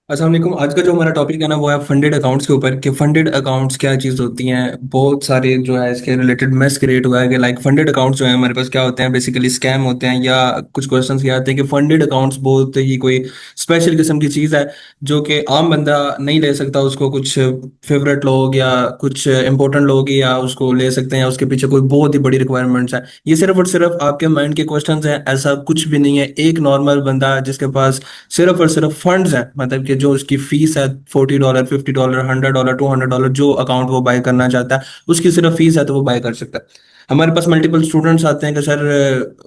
अस्सलाम वालेकुम। आज का जो हमारा टॉपिक है ना वो है फंडेड अकाउंट्स के ऊपर कि फंडेड अकाउंट्स क्या चीज़ होती हैं। बहुत सारे जो है इसके रिलेटेड मैस क्रिएट हुआ है कि लाइक फंडेड अकाउंट्स जो है हमारे पास क्या होते हैं, बेसिकली स्कैम होते हैं, या कुछ क्वेश्चंस ये आते हैं कि फंडेड अकाउंट्स बहुत ही कोई स्पेशल किस्म की चीज़ है जो कि आम बंदा नहीं ले सकता। उसको कुछ फेवरेट लोग या कुछ इंपॉर्टेंट लोग ही या उसको ले सकते हैं, या उसके पीछे कोई बहुत ही बड़ी रिक्वायरमेंट्स है। ये सिर्फ और सिर्फ आपके माइंड के क्वेश्चंस हैं, ऐसा कुछ भी नहीं है। एक नॉर्मल बंदा जिसके पास सिर्फ और सिर्फ फंड्स हैं, मतलब कि जो उसकी फीस है $40, $50, $100, $200, जो अकाउंट वो बाय करना चाहता है उसकी सिर्फ फीस है तो वो बाय कर सकता है। हमारे पास मल्टीपल स्टूडेंट्स आते हैं कि सर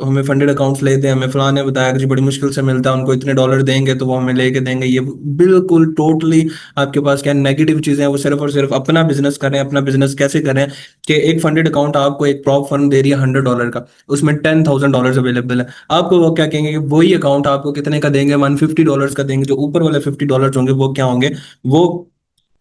हमें फंडेड अकाउंट्स लेते हैं, हमें फलां ने बताया कि जी बड़ी मुश्किल से मिलता है, उनको इतने डॉलर देंगे तो वो हमें लेके देंगे। ये बिल्कुल टोटली आपके पास क्या नेगेटिव चीजें हैं। वो सिर्फ और सिर्फ अपना बिजनेस करें। अपना बिजनेस कैसे करें कि एक फंडेड अकाउंट आपको एक प्रॉप फर्म दे रही है $100 का, उसमें $10,000 अवेलेबल है। आपको वो क्या कहेंगे कि वही अकाउंट आपको कितने का देंगे, $150 का देंगे। जो ऊपर वाले $50 होंगे वो क्या होंगे, वो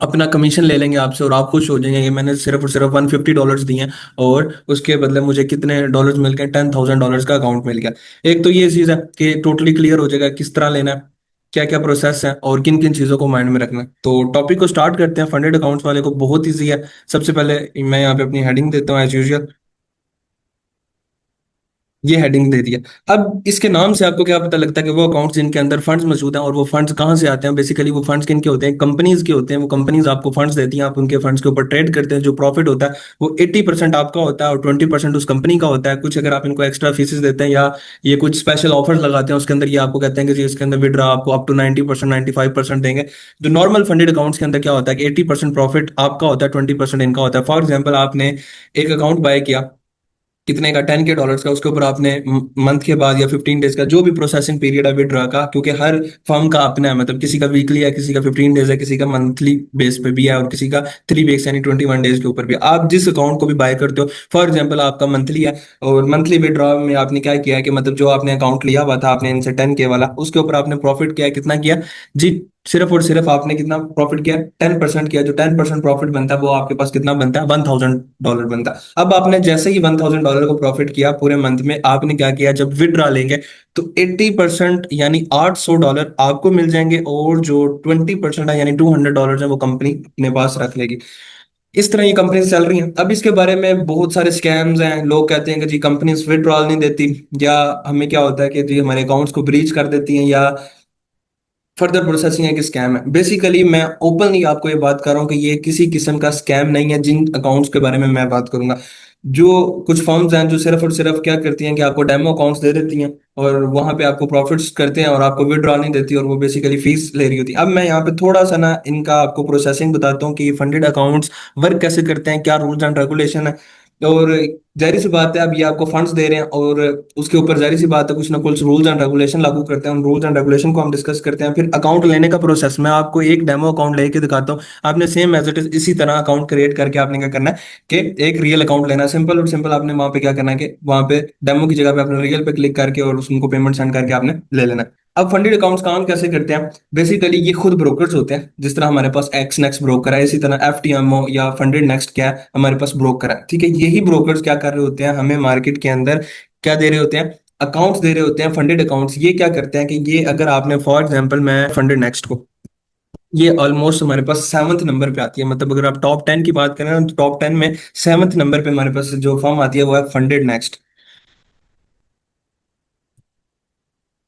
अपना कमीशन ले लेंगे आपसे और आप खुश हो जाएंगे कि मैंने सिर्फ और सिर्फ $150 दिए हैं और उसके बदले मुझे कितने डॉलर्स मिल गए, $10,000 का अकाउंट मिल गया। एक तो ये चीज है कि टोटली क्लियर हो जाएगा किस तरह लेना है, क्या क्या प्रोसेस है और किन किन चीजों को माइंड में रखना है। तो टॉपिक को स्टार्ट करते हैं। फंडेड अकाउंट्स वाले को बहुत ईजी है। सबसे पहले मैं यहाँ पे अपनी हेडिंग देता हूँ एज यूजुअल। ये हेडिंग दे दिया। अब इसके नाम से आपको क्या पता लगता है कि वो अकाउंट्स जिनके अंदर फंड्स मौजूद हैं, और वो फंड्स कहाँ से आते हैं। बेसिकली वो फंड्स किनके होते हैं, कंपनीज के होते हैं। वो कंपनीज आपको फंड्स देती हैं, आप उनके फंड्स के ऊपर ट्रेड करते हैं। जो प्रॉफिट होता है वो 80% आपका होता है और 20% उस कंपनी का होता है। कुछ अगर आप इनको एक्स्ट्रा फीसेस देते हैं या ये कुछ स्पेशल ऑफर्स लगाते हैं उसके अंदर, ये आपको कहते हैं कि जी इसके अंदर विड्रा आपको अप टू 90%, 95% देंगे। जो नॉर्मल फंडेड अकाउंट्स के अंदर क्या होता है कि 80% प्रॉफिट आपका होता है, 20% इनका होता है। फॉर एग्जाम्पल आपने एक अकाउंट बाय किया कितने का, $10K का, उसके ऊपर आपने मंथ के बाद या 15 डेज का जो भी प्रोसेसिंग पीरियड है विड्रॉ का, क्योंकि हर फर्म का अपना है, मतलब किसी का वीकली है, किसी का 15 डेज है, किसी का मंथली बेस पे भी है और किसी का 3 वीक्स यानी 21 डेज के ऊपर भी। आप जिस अकाउंट को भी बाय करते हो, फॉर एग्जाम्पल आपका मंथली है और मंथली विड्रॉ में आपने क्या किया है कि मतलब जो आपने अकाउंट लिया हुआ था आपने इनसे 10K वाला, उसके ऊपर आपने प्रॉफिट किया, कितना किया जी, सिर्फ और सिर्फ आपने कितना प्रॉफिट किया, 10% किया। जो 10% प्रॉफिट बनता है वो आपके पास कितना बनता है, $1,000 बनता है। अब आपने जैसे ही $1,000 को प्रॉफिट किया पूरे मंथ में, आपने क्या किया, जब विड्रॉ लेंगे तो 80% यानी $800 आपको मिल जाएंगे और जो 20% है यानी $200 है वो कंपनी अपने पास रख लेगी। इस तरह ये कंपनी चल रही हैं। अब इसके बारे में बहुत सारे स्कैम्स हैं। लोग कहते हैं कि जी कंपनीज विड्रॉल नहीं देती, या हमें क्या होता है कि जी हमारे अकाउंट्स को ब्रीच कर देती हैं, या फर्दर प्रोसेसिंग एक स्कैम है। बेसिकली मैं ओपनली आपको ये बात कर रहा हूँ कि ये किसी किस्म का स्कैम नहीं है। जिन अकाउंट्स के बारे में मैं बात करूंगा, जो कुछ फर्म्स हैं जो सिर्फ और सिर्फ क्या करती हैं कि आपको डेमो अकाउंट्स दे देती हैं और वहां पे आपको प्रॉफिट्स करते हैं और आपको विड्रॉ नहीं देती और वो बेसिकली फीस ले रही होती है। अब मैं यहाँ पे थोड़ा सा ना इनका आपको प्रोसेसिंग बताता हूँ कि ये फंडेड अकाउंट्स वर्क कैसे करते हैं, क्या रूल्स एंड रेगुलेशन है। और जाहिर सी बात है अब ये आपको फंड्स दे रहे हैं और उसके ऊपर जाहिर सी बात है कुछ ना कुछ रूल्स एंड रेगुलेशन लागू करते हैं। उन रूल्स एंड रेगुलेशन को हम डिस्कस करते हैं। फिर अकाउंट लेने का प्रोसेस, मैं आपको एक डेमो अकाउंट लेके दिखाता हूँ। आपने सेम एज इट इज इसी तरह अकाउंट क्रिएट करके आपने क्या करना है कि एक रियल अकाउंट लेना है। सिंपल और सिंपल आपने वहां पे क्या करना है कि वहां पे डेमो की जगह पे आपने रियल पे क्लिक करके और उनको पेमेंट सेंड करके आपने ले लेना है। अब फंडेड अकाउंट्स काम कैसे करते हैं, बेसिकली ये खुद ब्रोकर्स होते हैं। जिस तरह हमारे पास एक्स नेक्स्ट ब्रोकर है, इसी तरह एफटीएमओ या फंडेड नेक्स्ट क्या है, हमारे पास ब्रोकर है। ठीक है, यही ब्रोकर्स क्या कर रहे होते हैं, हमें मार्केट के अंदर क्या दे रहे होते हैं, अकाउंट्स दे रहे होते हैं, फंडेड अकाउंट्स। ये क्या करते हैं कि ये अगर आपने फॉर एग्जांपल मैं फंडेड नेक्स्ट को, ये ऑलमोस्ट हमारे पास 7th नंबर पे आती है। मतलब अगर आप टॉप 10 की बात करें ना तो टॉप 10 में 7th नंबर पे हमारे पास जो फर्म आती है वो है फंडेड नेक्स्ट।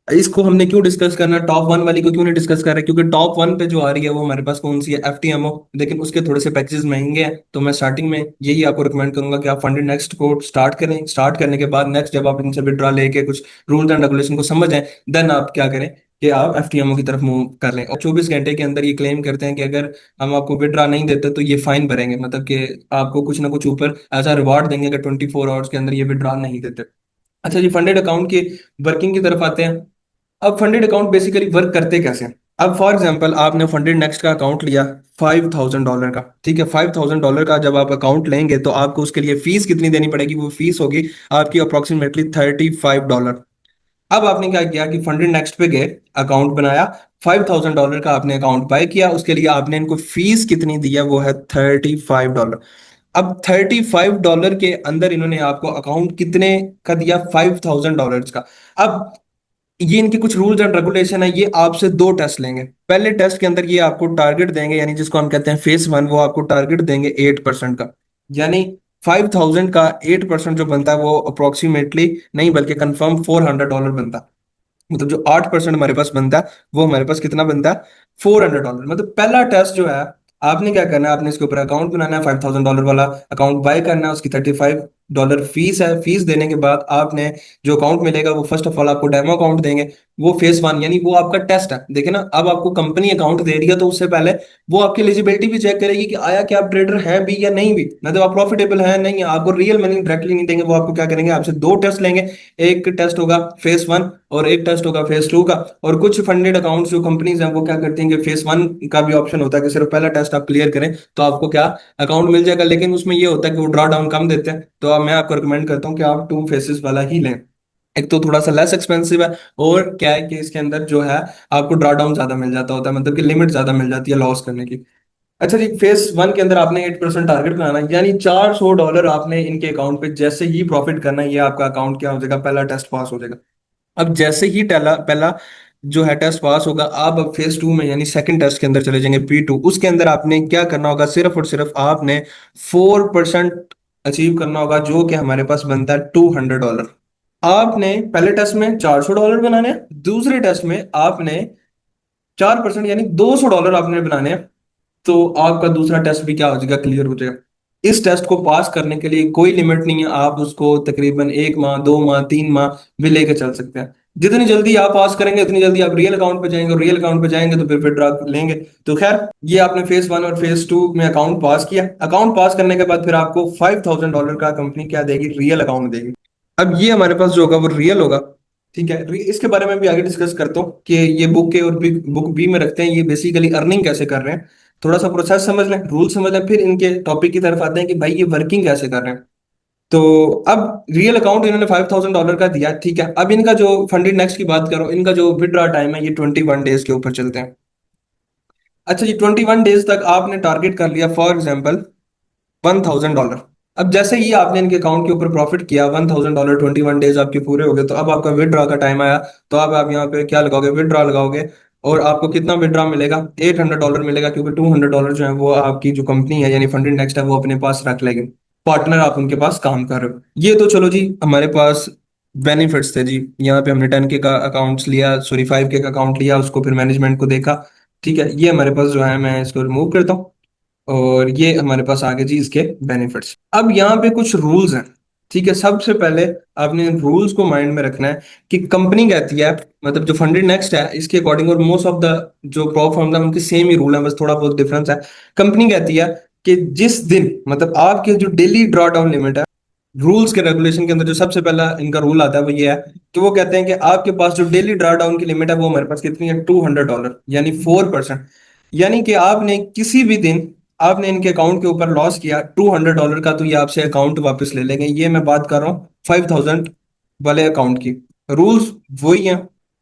इसको हमने क्यों डिस्कस करना, टॉप 1 वाली को क्यों नहीं डिस्कस कर रहे, क्योंकि टॉप 1 पे जो आ रही है वो हमारे पास कौन सी है, एफटीएमओ। लेकिन उसके थोड़े से पैकेजेस महंगे हैं, तो मैं स्टार्टिंग में यही आपको रिकमेंड करूंगा कि आप फंडेड नेक्स्ट को स्टार्ट करें। स्टार्ट करने के बाद नेक्स्ट जब आप इनसे विड्रॉ लेके कुछ रूल्स एंड रेगुलेशन को समझ जाए, देन आप क्या करें कि आप एफटीएमओ की तरफ मूव कर लें। और 24 घंटे के अंदर ये क्लेम करते हैं कि अगर हम आपको विड्रॉ नहीं देते तो ये फाइन भरेंगे, मतलब कि आपको कुछ ना कुछ ऊपर ऐसा रिवार्ड देंगे अगर 24 आवर्स के अंदर ये विड्रॉ नहीं देते। अच्छा जी, फंडेड अकाउंट की वर्किंग की तरफ आते हैं। अब फंडेड अकाउंट बेसिकली वर्क करते कैसे हैं। अब फॉर एग्जांपल आपने फंडेड नेक्स्ट का अकाउंट लिया $5,000 का, ठीक है। $5,000 का जब आप अकाउंट लेंगे तो आपको उसके लिए फीस कितनी देनी पड़ेगी, वो फीस होगी आपकी अप्रोक्सीमेटली $35। अब आपने क्या किया कि फंडेड नेक्स्ट पे गए, अकाउंट बनाया, $5,000 का आपने अकाउंट बाय किया, उसके लिए आपने इनको फीस कितनी दिया, वो है $35। अब $35 के अंदर इन्होंने आपको अकाउंट कितने का दिया, $5,000 का। अब ये इनके कुछ रूल्स एंड रेगुलेशन है। ये आपसे दो टेस्ट लेंगे। पहले टेस्ट के अंदर ये आपको टारगेट देंगे, यानी जिसको हम कहते हैं फेस वन, वो आपको टारगेट देंगे 8% का। यानी 5000 का 8% जो बनता है वो अप्रोक्सीमेटली नहीं बल्कि कंफर्म $400 बनता है। मतलब जो 8% हमारे पास बनता है वो हमारे पास कितना बनता है, $400। मतलब पहला टेस्ट जो है, आपने क्या करना है, आपने इसके ऊपर अकाउंट बनाना है, $5000 वाला अकाउंट बाय करना है। उसकी $35 फीस है। फीस देने के बाद आपने जो अकाउंट मिलेगा वो फर्स्ट ऑफ ऑल आपको डेमो अकाउंट देंगे। वो फेस वन, यानी वो आपका टेस्ट है। देखिए ना, अब आपको कंपनी अकाउंट दे रही है तो उससे पहले वो आपकी एलिजिबिलिटी भी चेक करेगी कि आया क्या आप ट्रेडर है भी या नहीं भी, मतलब आप प्रॉफिटेबल है नहीं है। आपको रियल मनी डायरेक्टली नहीं देंगे, वो आपको क्या करेंगे, आपसे दो टेस्ट लेंगे। एक टेस्ट होगा फेस वन और एक टेस्ट होगा फेस टू का। और कुछ फंडेड अकाउंट्स जो कंपनीज हैं वो क्या करती हैं कि फेस वन का भी ऑप्शन होता है कि सिर्फ पहला टेस्ट आप क्लियर करें तो आपको क्या अकाउंट मिल जाएगा। लेकिन उसमें ये होता है कि वो ड्रॉ डाउन कम देते हैं। तो अब मैं आपको रिकमेंड करता हूँ कि आप टू फेसेस वाला ही लें। एक तो थोड़ा सा लेस एक्सपेंसिव है, और क्या है कि इसके अंदर जो है आपको ड्रॉ डाउन ज्यादा मिल जाता होता है, मतलब कि लिमिट ज्यादा मिल जाती है लॉस करने की। अच्छा जी, फेस वन के अंदर आपने 8% टारगेट बनाना है, यानी $400 आपने इनके अकाउंट पे जैसे ही प्रॉफिट करना है, ये आपका अकाउंट क्या हो जाएगा, पहला टेस्ट पास हो जाएगा। अब जैसे ही पहला पहला जो है टेस्ट पास होगा, आप अब फेज टू में यानी सेकंड टेस्ट के अंदर चले जाएंगे, P2। उसके अंदर आपने क्या करना होगा, सिर्फ और सिर्फ आपने 4% अचीव करना होगा, जो कि हमारे पास बनता है $200। आपने पहले टेस्ट में $400 बनाने हैं, दूसरे टेस्ट में आपने 4% यानी $200 आपने बनाने हैं। तो आपका दूसरा टेस्ट भी क्या हो जाएगा, क्लियर हो जाएगा। इस टेस्ट को पास करने के लिए कोई लिमिट नहीं है, आप उसको तकरीबन 1 माह, 2 माह, 3 माह भी लेके चल सकते हैं। जितनी जल्दी आप पास करेंगे उतनी जल्दी आप रियल अकाउंट पे जाएंगे, और रियल अकाउंट पे जाएंगे तो फिर विड्रॉ लेंगे। तो खैर, ये आपने फेज वन और फेज टू में अकाउंट पास किया। अकाउंट पास करने के बाद फिर आपको $5000 का कंपनी क्या देगी, रियल अकाउंट देगी। अब ये हमारे पास जो होगा वो रियल होगा। ठीक है, इसके बारे में भी आगे डिस्कस करता हूँ कि ये बुक के और बुक बी में रखते हैं, ये बेसिकली अर्निंग कैसे कर रहे हैं। थोड़ा सा प्रोसेस समझ लें, रूल समझ लें, फिर इनके टॉपिक की तरफ आते हैं कि भाई ये वर्किंग कैसे कर रहे हैं। तो अब रियल अकाउंट इन्होंने $5000 का दिया, ठीक है। अब इनका जो फंडेड नेक्स्ट की बात करो, इनका जो विड्रॉ टाइम है ये 21 डेज के ऊपर चलते हैं। अच्छा जी, 21 डेज तक आपने टारगेट कर लिया फॉर एग्जाम्पल $1000। अब जैसे ही आपने इनके अकाउंट के ऊपर प्रॉफिट किया $1000, 21 डेज आपके पूरे हो गए, तो अब आपका विदड्रॉ का टाइम आया। तो अब आप यहाँ पे क्या लगाओगे, विदड्रॉ लगाओगे। और आपको कितना विदड्रॉ मिलेगा, $800 मिलेगा, क्योंकि $200 जो है वो आपकी जो कंपनी है यानी फंडेड नेक्स्ट है वो अपने पास रख लेगी। पार्टनर आप उनके पास काम कर रहे हो। ये तो चलो जी हमारे पास बेनिफिट्स थे जी। यहाँ पे हमने 10K का अकाउंट्स लिया, सॉरी 5K का अकाउंट लिया, उसको फिर मैनेजमेंट को देखा। ठीक है, ये हमारे पास जो है, मैं इसको रिमूव करता हूँ। और ये हमारे पास आगे जी इसके बेनिफिट्स। अब यहाँ पे कुछ रूल्स हैं। ठीक है, सबसे पहले आपने रूल्स को माइंड में रखना है कि कंपनी कहती है, मतलब जो फंडेड नेक्स्ट है इसके अकॉर्डिंग, और मोस्ट ऑफ द जो प्रॉप फर्म है उनके सेम ही रूल है, बस थोड़ा बहुत डिफरेंस है। कंपनी कहती है कि जिस दिन, मतलब आपके जो डेली ड्रॉ डाउन लिमिट है, रूल्स के रेगुलेशन के अंदर जो सबसे पहला इनका रूल आता है वो ये है कि वो कहते हैं कि आपके पास जो डेली ड्रॉ डाउन की लिमिट है वो हमारे पास कितनी है, $200, यानी 4%। यानी कि आपने किसी भी दिन आपने इनके अकाउंट के ऊपर लॉस किया $200 का, तो ये आपसे अकाउंट वापस ले लेंगे। ये मैं बात कर रहा हूँ 5000 वाले अकाउंट की। रूल्स वही हैं।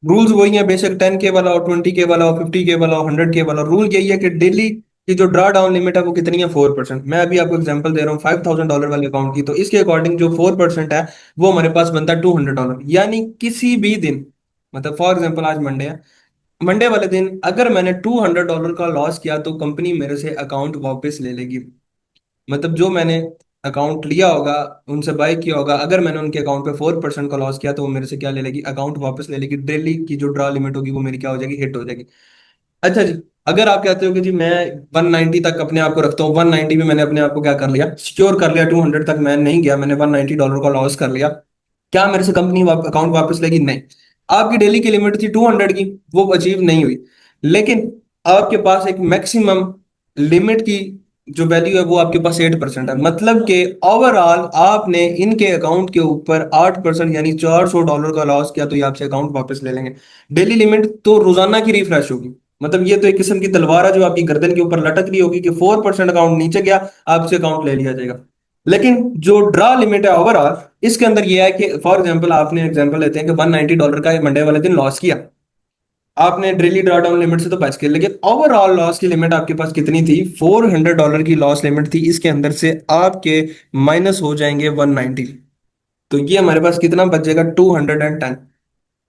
रूल्स वही हैं, बेशक 10K वाला हो, 20K वाला हो, 50K वाला हो, 100K वाला। रूल यही है कि डेली की जो ड्रा डाउन लिमिट है वो कितनी है, 4%। मैं अभी आपको एग्जांपल दे रहा हूँ $5000 वाले अकाउंट की, तो इसके अकॉर्डिंग जो 4% है वो हमारे पास बनता है $200। यानी किसी भी दिन, मतलब फॉर एग्जाम्पल आज मंडे है, मंडे वाले दिन अगर मैंने $200 का लॉस किया तो कंपनी मेरे से अकाउंट वापस ले लेगी। मतलब जो मैंने अकाउंट लिया होगा, उनसे बाय किया होगा, अगर मैंने उनके अकाउंट पे 4% का लॉस किया तो वो मेरे से क्या ले लेगी, अकाउंट वापस ले लेगी। डेली की जो ड्रा लिमिट होगी वो मेरी क्या हो जाएगी, हिट हो जाएगी। अच्छा जी, अगर आप कहते हो कि जी मैं 190 तक अपने आप को रखता हूँ, 190 में मैंने अपने आप को क्या कर लिया, सिक्योर कर लिया, 200 तक मैं नहीं गया, मैंने $190 का लॉस कर लिया, क्या मेरे से कंपनी अकाउंट वापस लेगी, नहीं। आपकी डेली की लिमिट थी 200 की, वो अचीव नहीं हुई। लेकिन आपके पास एक मैक्सिमम लिमिट की जो वैल्यू है वो आपके पास 8% है। मतलब कि ओवरऑल आपने इनके अकाउंट के ऊपर 8% यानी $400 का लॉस किया, तो ये आपसे अकाउंट वापस ले लेंगे। डेली लिमिट तो रोजाना की रिफ्रेश होगी। मतलब ये तो एक किस्म की तलवार है जो आपकी गर्दन के ऊपर लटक रही होगी कि 4% अकाउंट नीचे गया, आपसे अकाउंट ले लिया जाएगा। लेकिन जो ड्रा लिमिट है ओवरऑल, इसके अंदर ये है कि फॉर एग्जांपल आपने एग्जांपल लेते हैं कि $190 का मंडे वाले दिन लॉस किया, आपने डेली ड्रा डाउन लिमिट से तो बच गए, लेकिन ओवरऑल लॉस की लिमिट आपके पास कितनी थी, $400 की लॉस लिमिट थी। इसके अंदर से आपके माइनस हो जाएंगे 190। तो ये हमारे पास कितना बच जाएगा, 210।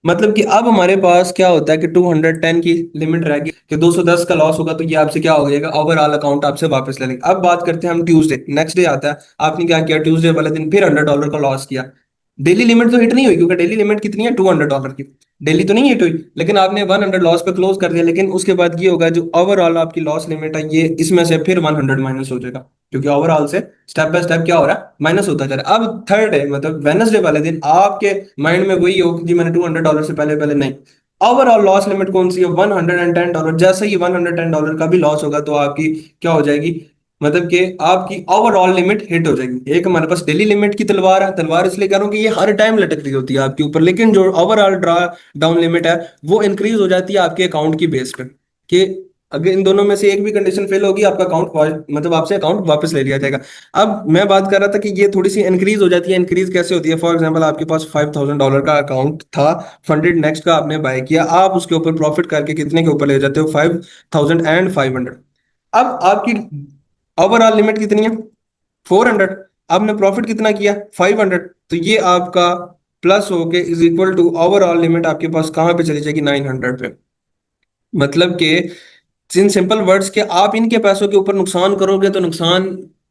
मतलब कि अब हमारे पास क्या होता है कि 210 की लिमिट रहेगी कि 210 का लॉस होगा तो ये आपसे क्या हो जाएगा, ओवरऑल अकाउंट आपसे वापस ले लेंगे। अब बात करते हैं हम ट्यूसडे, नेक्स्ट डे आता है, आपने क्या किया, ट्यूसडे वाले दिन फिर $100 का लॉस किया। डेली लिमिट तो हिट नहीं हुई, क्योंकि डेली लिमिट कितनी है, $200 की। डेली तो नहीं हिट हुई, लेकिन आपने 100 लॉस पे क्लोज कर दिया। लेकिन उसके बाद ये होगा, जो ओवरऑल आपकी लॉस लिमिट है ये इसमें से फिर 100 माइनस हो जाएगा, क्योंकि ओवरऑल से स्टेप बाय स्टेप क्या हो रहा है, माइनस होता जा रहा है। अब थर्ड डे मतलब वेनसडे वाले दिन आपके माइंड में वही हो कि जी मैंने $200 से पहले पहले नहीं, ओवरऑल लॉस लिमिट कौन सी है, $110। जैसे ही $110 का भी लॉस होगा तो आपकी क्या हो जाएगी, मतलब कि आपकी ओवरऑल लिमिट हिट हो जाएगी। एक हमारे पास डेली लिमिट की तलवार है, तलवार इसलिए कह रहा हूं कि ये हर टाइम लटक रही होती है आपके ऊपर, लेकिन जो ओवरऑल ड्रा डाउन लिमिट है वो इंक्रीज हो जाती है आपके अकाउंट की बेस पे, कि अगर इन दोनों में से एक भी कंडीशन फेल होगी आपका अकाउंट मतलब आपसे अकाउंट वापस ले लिया जाएगा। अब मैं बात कर रहा था कि ये थोड़ी सी इंक्रीज हो जाती है। इंक्रीज कैसे होती है, फॉर एग्जांपल आपके पास $5,000 का अकाउंट था, फंडेड नेक्स्ट का आपने बाय किया, आप उसके ऊपर प्रॉफिट करके कितने के ऊपर ले जाते हो, 5,500। अब आपकी ओवरऑल लिमिट कितनी है, 400। आपने प्रॉफिट कितना किया, 500। तो ये आपका प्लस होके is equal to overall limit आपके पास कहाँ पे चली जाएगी, 900 पे। मतलब कि इन सिंपल वर्ड्स के आप इनके पैसों के ऊपर नुकसान करोगे तो नुकसान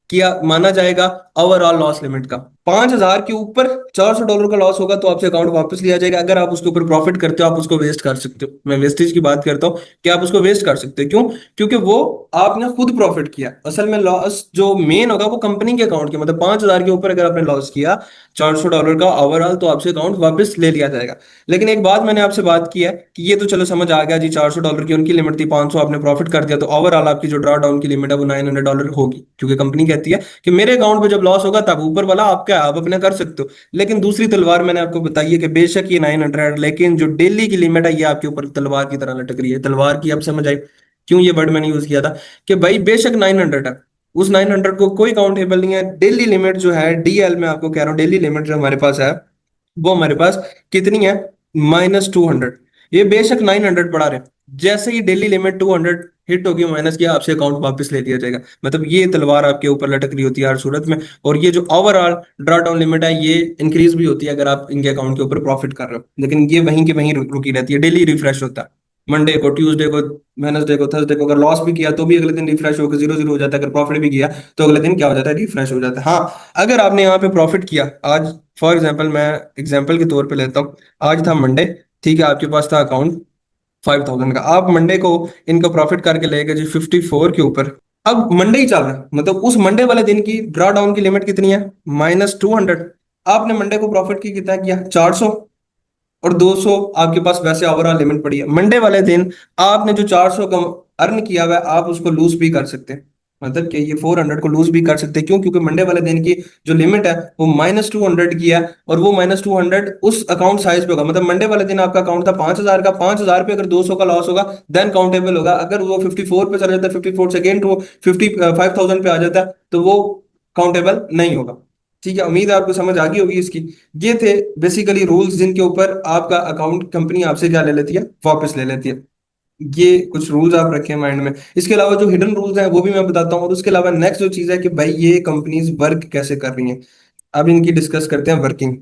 किया माना जाएगा ओवरऑल लॉस लिमिट का। 5,000 के ऊपर $400 का लॉस होगा तो आपसे अकाउंट वापस लिया जाएगा। अगर आप उसके ऊपर प्रॉफिट करते हो आप उसको वेस्ट कर सकते हो, मैं वेस्टेज की बात करता हूँ कि आप उसको वेस्ट कर सकते हो। क्यों, क्योंकि वो आपने खुद प्रॉफिट किया। असल में लॉस जो मेन होगा वो कंपनी के अकाउंट के, मतलब 5,000 के ऊपर अगर आपने लॉस किया $400 का ओवरऑल तो आपसे अकाउंट वापस ले लिया जाएगा। लेकिन एक बात मैंने आपसे बात की है कि ये तो चलो समझ आ गया जी, $400 की उनकी लिमिट थी, 500 आपने प्रॉफिट कर दिया, तो ओवरऑल आपकी जो ड्रॉ डाउन की लिमिट है वो $900 होगी, क्योंकि कंपनी कहती है कि मेरे अकाउंट पे जब लॉस होगा तब ऊपर वाला आपका है, आप अपने कर सकते हो। लेकिन दूसरी तलवार मैंने आपको बताई है कि बेशक ये 900, लेकिन जो डेली की लिमिट है ये आपके ऊपर तलवार की तरह लटक रही है। तलवार की अब समझ आई क्यों ये वर्ड मैंने यूज किया था, कि भाई बेशक 900 है, उस 900 को कोई काउंटेबल नहीं है। डेली लिमिट जो है, डीएल में आपको कह रहा हूँ, डेली लिमिट जो हमारे पास है वो हमारे पास कितनी है, -200। ये बेशक 900 पड़ा रहे, जैसे ही डेली लिमिट 200 हिट होगी माइनस किया आपसे अकाउंट वापस ले लिया जाएगा। मतलब ये तलवार आपके ऊपर लटक रही होती है हर सूरत में। और ये जो ओवरऑल ड्रॉ डाउन लिमिट है ये इंक्रीज भी होती है अगर आप इनके अकाउंट के ऊपर प्रॉफिट कर रहे हो, लेकिन ये वहीं के वहीं रुकी रहती है, डेली रिफ्रेश होता है। मंडे को, ट्यूसडे को, वेनसडे को, थर्सडे को अगर लॉस भी किया तो भी अगले दिन रिफ्रेश होकर 0-0 हो जाता है। अगर प्रॉफिट भी किया तो अगले दिन क्या हो जाता है, रिफ्रेश हो जाता है। हाँ, अगर आपने यहाँ पे प्रॉफिट किया आज, फॉर एग्जाम्पल मैं एग्जाम्पल के तौर पे लेता हूँ, आज था मंडे, ठीक है, आपके पास था अकाउंट 5,000 का, आप मंडे को इनका प्रॉफिट करके ले गए जी 54 के ऊपर। अब मंडे ही चल रहा है, मतलब उस मंडे वाले दिन की ड्रॉ डाउन की लिमिट कितनी है, -200। आपने मंडे को प्रॉफिट की कितना किया, 400, और 200 आपके पास वैसे ओवरऑल लिमिट पड़ी है। मंडे वाले दिन आपने जो 400 कम अर्न किया हुआ है आप उसको लूज भी कर सकते हैं, मतलब कि ये 400 को लूज भी कर सकते हैं। क्यों, क्योंकि मंडे वाले दिन की जो लिमिट है वो -200 की है, और वो -200 उस अकाउंट साइज पे होगा। मतलब मंडे वाले दिन आपका अकाउंट था 5,000 का, 5,000 पे अगर 200 का लॉस होगा देन काउंटेबल होगा। अगर वो 54 पे चला जाता है, 54 सेकेंड वो 55,000 पे आ जाता है तो वो काउंटेबल नहीं होगा। ठीक है, उम्मीद है आपको समझ आ गई होगी इसकी। ये थे बेसिकली रूल्स जिनके ऊपर आपका अकाउंट कंपनी आपसे क्या ले लेती है, वापस ले लेती है। ये कुछ रूल्स आप रखें माइंड में। इसके अलावा जो हिडन रूल्स हैं वो भी मैं बताता हूँ, और उसके अलावा नेक्स्ट जो चीज है कि भाई ये कंपनीज वर्क कैसे कर रही हैं, अब इनकी डिस्कस करते हैं वर्किंग।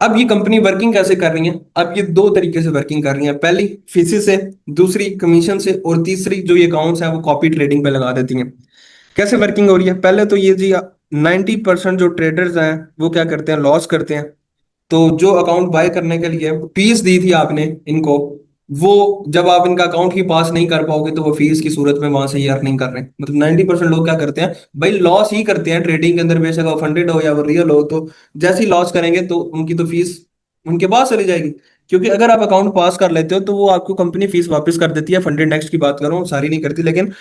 अब ये कंपनी वर्किंग कैसे कर रही है, अब ये दो तरीके से वर्किंग कर रही है, पहली फीस से, दूसरी कमीशन से, और तीसरी जो ये अकाउंट्स हैं वो कॉपी ट्रेडिंग पे लगा देती हैं। कैसे वर्किंग हो रही है, पहले तो ये जी 90% जो ट्रेडर्स हैं वो क्या करते हैं, लॉस करते हैं। तो जो अकाउंट बाय करने के लिए फीस दी थी आपने इनको, वो जब आप इनका अकाउंट ही पास नहीं कर पाओगे तो वो फीस की सूरत में वहां से ही अर्निंग कर रहे हैं। मतलब 90% लोग क्या करते हैं भाई, लॉस ही करते हैं ट्रेडिंग के अंदर, बेशक वो फंडेड हो या वो रियल हो। तो जैसे ही लॉस करेंगे तो उनकी तो फीस उनके पास चली जाएगी, क्योंकि अगर आप अकाउंट पास कर लेते हो तो वो आपको कंपनी फीस वापस कर देती है। फंडेड नेक्स्ट की बात करूं, सारी नहीं करती, लेकिन